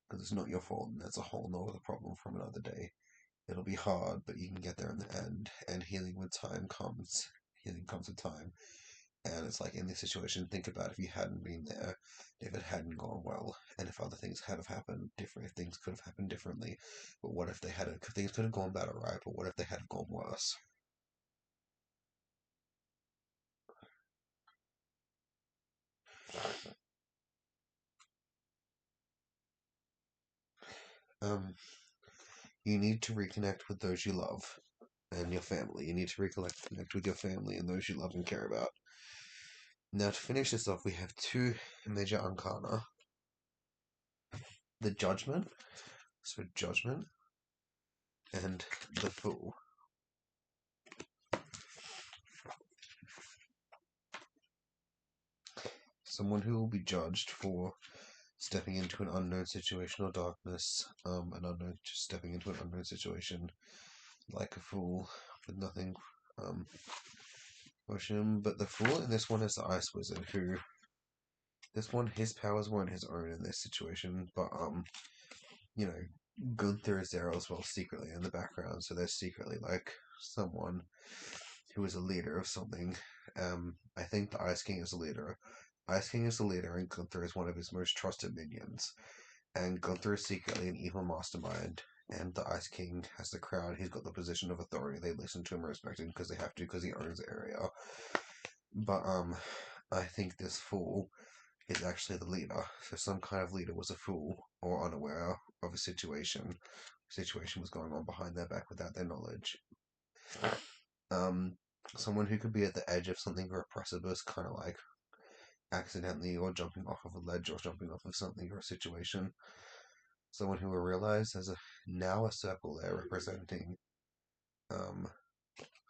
Because it's not your fault, and that's a whole nother problem from another day. It'll be hard, but you can get there in the end. And healing with time comes. Healing comes with time. And it's like in this situation, think about if you hadn't been there, if it hadn't gone well, and if other things had have happened different, if things could have happened differently. But what if they had? Things could have gone better, right? But what if they had gone worse? Um, you need to reconnect with those you love and your family. You need to reconnect with your family and those you love and care about. Now, to finish this off, we have two major arcana: the Judgment, so Judgment, and the Fool. Someone who will be judged for stepping into an unknown situation or darkness, stepping into an unknown situation like a fool with nothing pushing him. But the fool in this one is the ice wizard, who this one his powers weren't his own in this situation, but you know, Gunther is there as well secretly in the background, so there's secretly like someone who is a leader of something. I think the Ice King is a leader. Ice King is the leader, and Gunther is one of his most trusted minions. And Gunther is secretly an evil mastermind. And the Ice King has the crown. He's got the position of authority. They listen to him and respect him because they have to, because he owns the area. But I think this fool is actually the leader. So some kind of leader was a fool or unaware of a situation situation was going on behind their back without their knowledge. Um, Someone who could be at the edge of something or a precipice, kind of like accidentally or jumping off of a ledge or jumping off of something or a situation. Someone who will realize there's now a circle there representing um,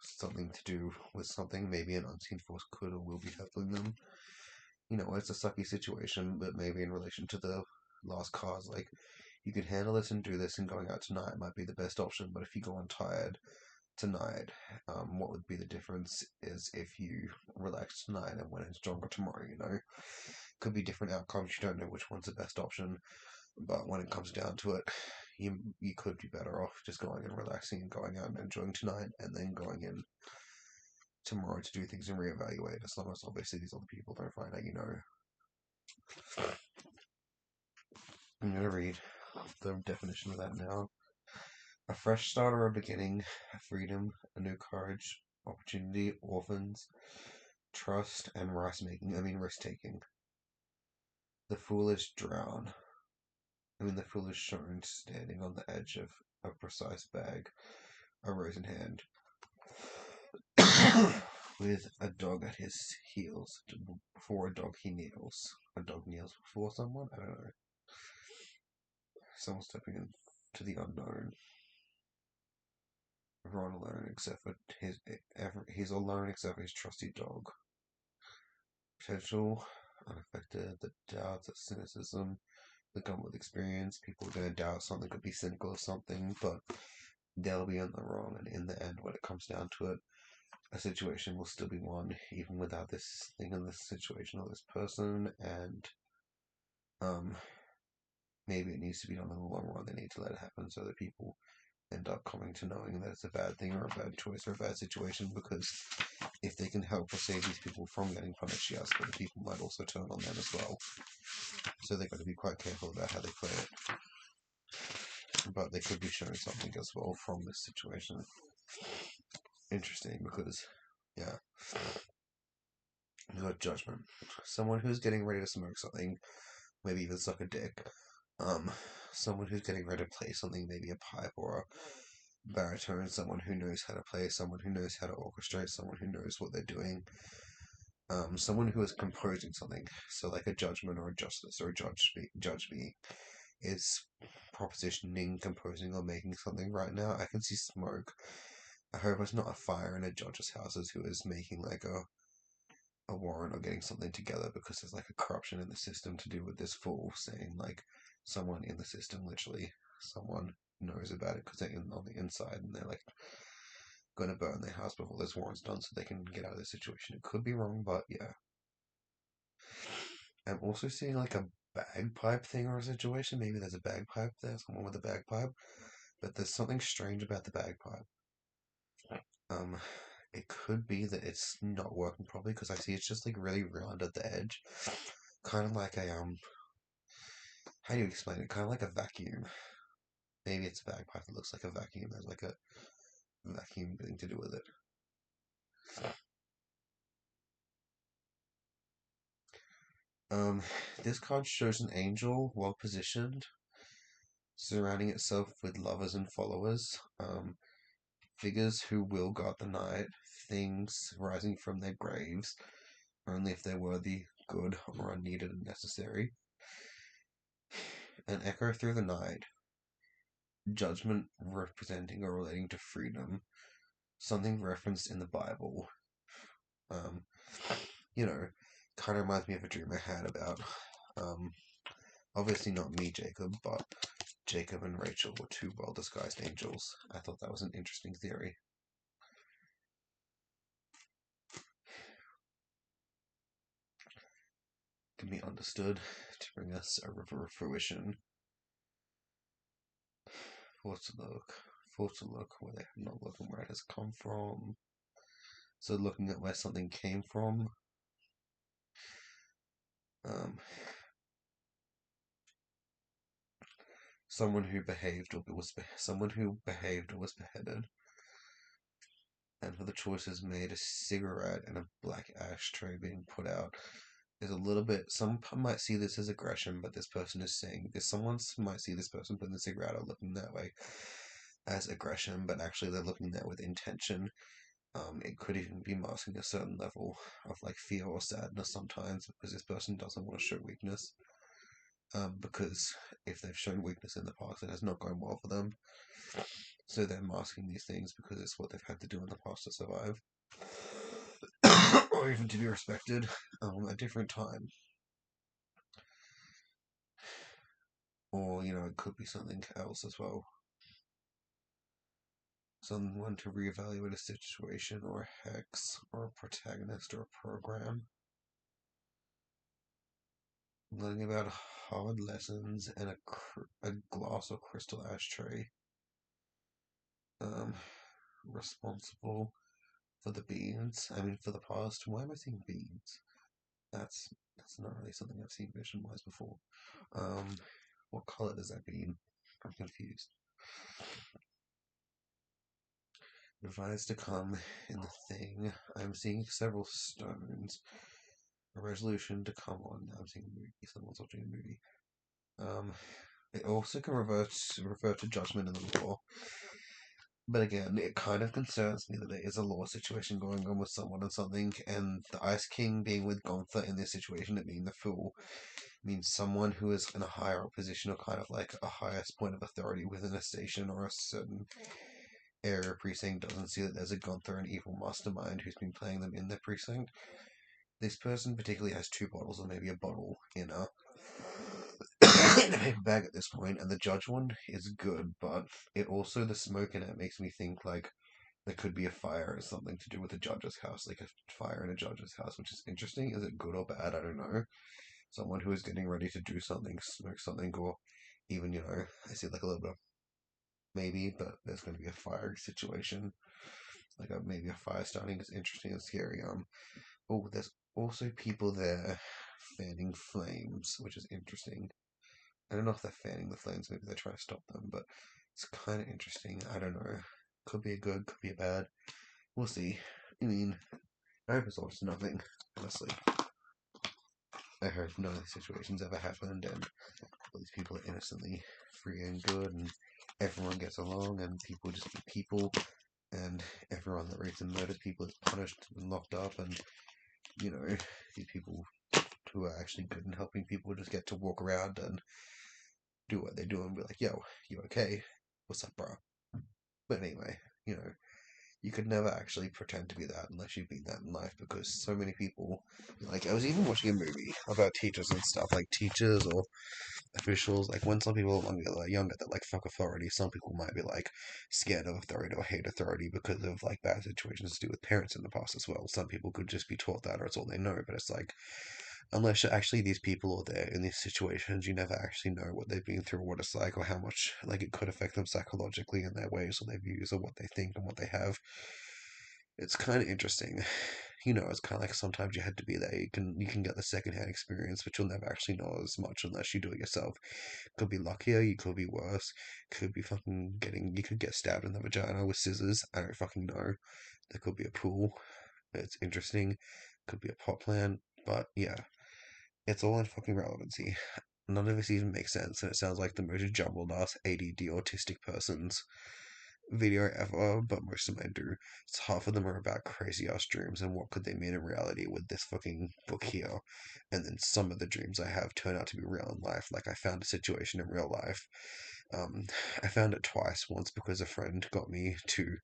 something to do with something. Maybe an unseen force could or will be helping them. It's a sucky situation, but maybe in relation to the last cars, like you can handle this and do this, and going out tonight might be the best option. But if you go on tired tonight, what would be the difference is if you relax tonight and went in stronger tomorrow. Could be different outcomes. You don't know which one's the best option, but when it comes down to it, you could be better off just going and relaxing and going out and enjoying tonight, and then going in tomorrow to do things and reevaluate. As long as obviously these other people don't find out. I'm gonna read the definition of that now. A fresh start or a beginning, a freedom, a new courage, opportunity, orphans, trust, and risk taking. The foolish drown. The foolish shown standing on the edge of a precise bag, a rose in hand, with a dog at his heels. Before a dog, he kneels. A dog kneels before someone? I don't know. Someone stepping into the unknown. Everyone alone except for he's alone except for his trusty dog. Potential, unaffected, the doubts, the cynicism that come with experience. People are going to doubt something, could be cynical of something, but they'll be in the wrong. And in the end, when it comes down to it, a situation will still be won, even without this thing in this situation or this person. And maybe it needs to be done in the long run. They need to let it happen so that people end up coming to knowing that it's a bad thing or a bad choice or a bad situation, because if they can help or save these people from getting punished, yes, but the people might also turn on them as well. So they've got to be quite careful about how they play it. But they could be showing something as well from this situation. Interesting, because, yeah. You got judgment. Someone who's getting ready to smoke something, maybe even suck a dick. Someone who's getting ready to play something, maybe a pipe or a baritone, someone who knows how to play, someone who knows how to orchestrate, someone who knows what they're doing, someone who is composing something. So like a judgment or a justice or a judge me is propositioning, composing, or making something right now. I can see smoke. I hope it's not a fire in a judge's houses who is making like a warrant or getting something together, because there's like a corruption in the system to do with this fool saying like someone in the system, literally someone knows about it because they're on the inside and they're like going to burn their house before this warrant's done so they can get out of the situation. It could be wrong, but yeah. I'm also seeing like a bagpipe thing or a situation. Maybe there's a bagpipe there, someone with a bagpipe, but there's something strange about the bagpipe. Um, it could be that it's not working properly because I see it's just like really round at the edge, kind of like a how do you explain it? Kind of like a vacuum. Maybe it's a bagpipe that looks like a vacuum. There's like a vacuum thing to do with it. This card shows an angel well positioned, surrounding itself with lovers and followers. Figures who will guard the night, things rising from their graves, only if they're worthy, good, or unneeded and necessary. An echo through the night, judgment representing or relating to freedom, something referenced in the Bible. Um, kind of reminds me of a dream I had about, obviously not me, Jacob, but Jacob and Rachel were two well-disguised angels. I thought that was an interesting theory. Can be understood to bring us a river of fruition. For to look where they have not looked and where it has come from. So looking at where something came from. Someone who behaved or was beheaded, and for the choices made, a cigarette and a black ashtray being put out. is a little bit. Some might see this as aggression, but this person is saying this. Someone might see this person putting the cigarette out looking that way as aggression, but actually they're looking there with intention. It could even be masking a certain level of like fear or sadness sometimes because this person doesn't want to show weakness. Because if they've shown weakness in the past, it has not gone well for them. So they're masking these things because it's what they've had to do in the past to survive, or even to be respected at different time. Or, it could be something else as well. Someone to reevaluate a situation, or a hex, or a protagonist, or a program. Learning about hard lessons and a glass or crystal ashtray. Um, Responsible for the beans. I mean, for the past. Why am I saying beans? That's not really something I've seen vision wise before. Um, what color does that mean? I'm confused. Advice to come in the thing. I'm seeing several stones. A resolution to come on. I'm seeing a movie. Someone's watching a movie. Um, it also can refer to judgment in the law. But again, it kind of concerns me that there is a law situation going on with someone and something, and the Ice King being with Gunther in this situation, it being the Fool, means someone who is in a higher position or kind of like a highest point of authority within a station or a certain area precinct doesn't see that there's a Gunther, an evil mastermind who's been playing them in their precinct. This person particularly has two bottles or maybe a bottle in a in a paper bag at this point, and the judge one is good, but it also the smoke in it makes me think like there could be a fire or something to do with the judge's house, like a fire in a judge's house, which is interesting. Is it good or bad? I don't know. Someone who is getting ready to do something, smoke something, or even, I see like a little bit of maybe, but there's going to be a fire situation, like maybe a fire starting. Is interesting and scary. Oh, there's also people there fanning flames, which is interesting. I don't know if they're fanning the flames, maybe they're trying to stop them, but it's kind of interesting. I don't know. Could be a good, could be a bad. We'll see. I mean, I hope it's all just nothing, honestly. I hope none of these situations ever happened and all these people are innocently free and good and everyone gets along and people just be people and everyone that rapes and murders people is punished and locked up and, these people who are actually good and helping people just get to walk around and do what they do and be like, yo, you okay? What's up, bro? But anyway, you know, you could never actually pretend to be that unless you've been that in life because so many people, like, I was even watching a movie about teachers and stuff, like teachers or officials, like, when some people are younger that, like, fuck authority, some people might be, like, scared of authority or hate authority because of, like, bad situations to do with parents in the past as well. Some people could just be taught that or it's all they know, but it's like, unless actually these people are there in these situations, you never actually know what they've been through, or what it's like, or how much like it could affect them psychologically in their ways or their views or what they think and what they have. It's kind of interesting. It's kind of like sometimes you had to be there. You can get the secondhand experience, but you'll never actually know as much unless you do it yourself. Could be luckier, you could be worse. Could be fucking getting. You could get stabbed in the vagina with scissors. I don't fucking know. There could be a pool. It's interesting. Could be a pot plant, but yeah, it's all in fucking relevancy. None of this even makes sense, and it sounds like the most jumbled ass ADD autistic person's video ever, but most of them do. It's half of them are about crazy ass dreams and what could they mean in reality with this fucking book here. And then some of the dreams I have turn out to be real in life. Like I found a situation in real life. Um, I found it twice. Once because a friend got me to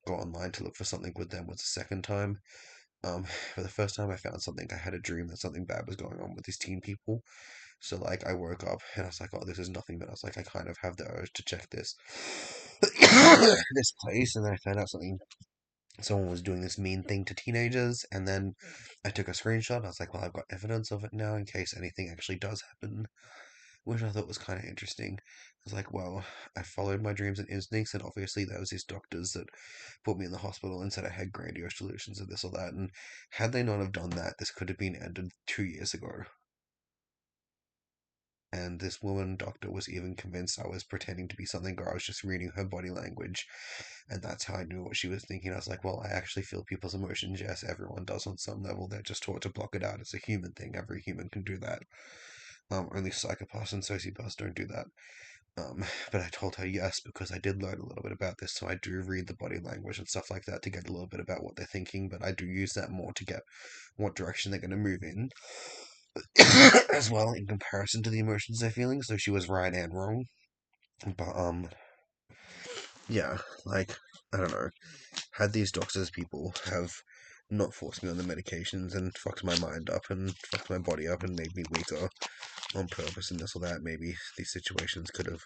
go online to look for something with them. Was the second time. Um, for the first time I found something, I had a dream that something bad was going on with these teen people. So like I woke up and I was like, oh, this is nothing, but I was like, I kind of have the urge to check this this place, and then I found out something. Someone was doing this mean thing to teenagers, and then I took a screenshot. I was like, well, I've got evidence of it now in case anything actually does happen, which I thought was kind of interesting. I was like, well, I followed my dreams and instincts, and obviously there was these doctors that put me in the hospital and said I had grandiose delusions of this or that, and had they not have done that, this could have been ended 2 years ago. And this woman doctor was even convinced I was pretending to be something, or I was just reading her body language. And that's how I knew what she was thinking. I was like, well, I actually feel people's emotions. Yes, everyone does on some level. They're just taught to block it out. It's a human thing. Every human can do that. Only psychopaths and sociopaths don't do that. Um, but I told her yes because I did learn a little bit about this, so I do read the body language and stuff like that to get a little bit about what they're thinking, but I do use that more to get what direction they're going to move in as well in comparison to the emotions they're feeling. So she was right and wrong. But yeah, like I don't know. Had these doctors people have not forced me on the medications and fucked my mind up and fucked my body up and made me weaker on purpose and this or that, maybe these situations could have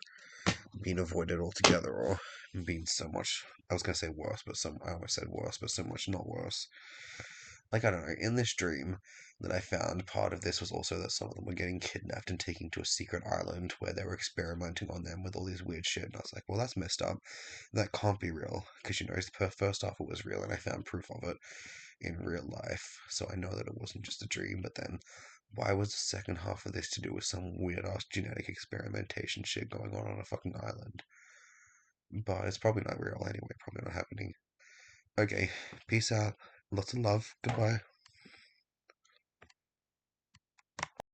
been avoided altogether or been so much. I was gonna say worse, but I almost said worse, but so much not worse. Like, I don't know, in this dream that I found, part of this was also that some of them were getting kidnapped and taken to a secret island where they were experimenting on them with all these weird shit. And I was like, well, that's messed up. That can't be real. Because, the first half it was real, and I found proof of it in real life. So I know that it wasn't just a dream, but then why was the second half of this to do with some weird ass genetic experimentation shit going on a fucking island? But it's probably not real anyway, probably not happening. Okay, peace out. Lots of love. Goodbye.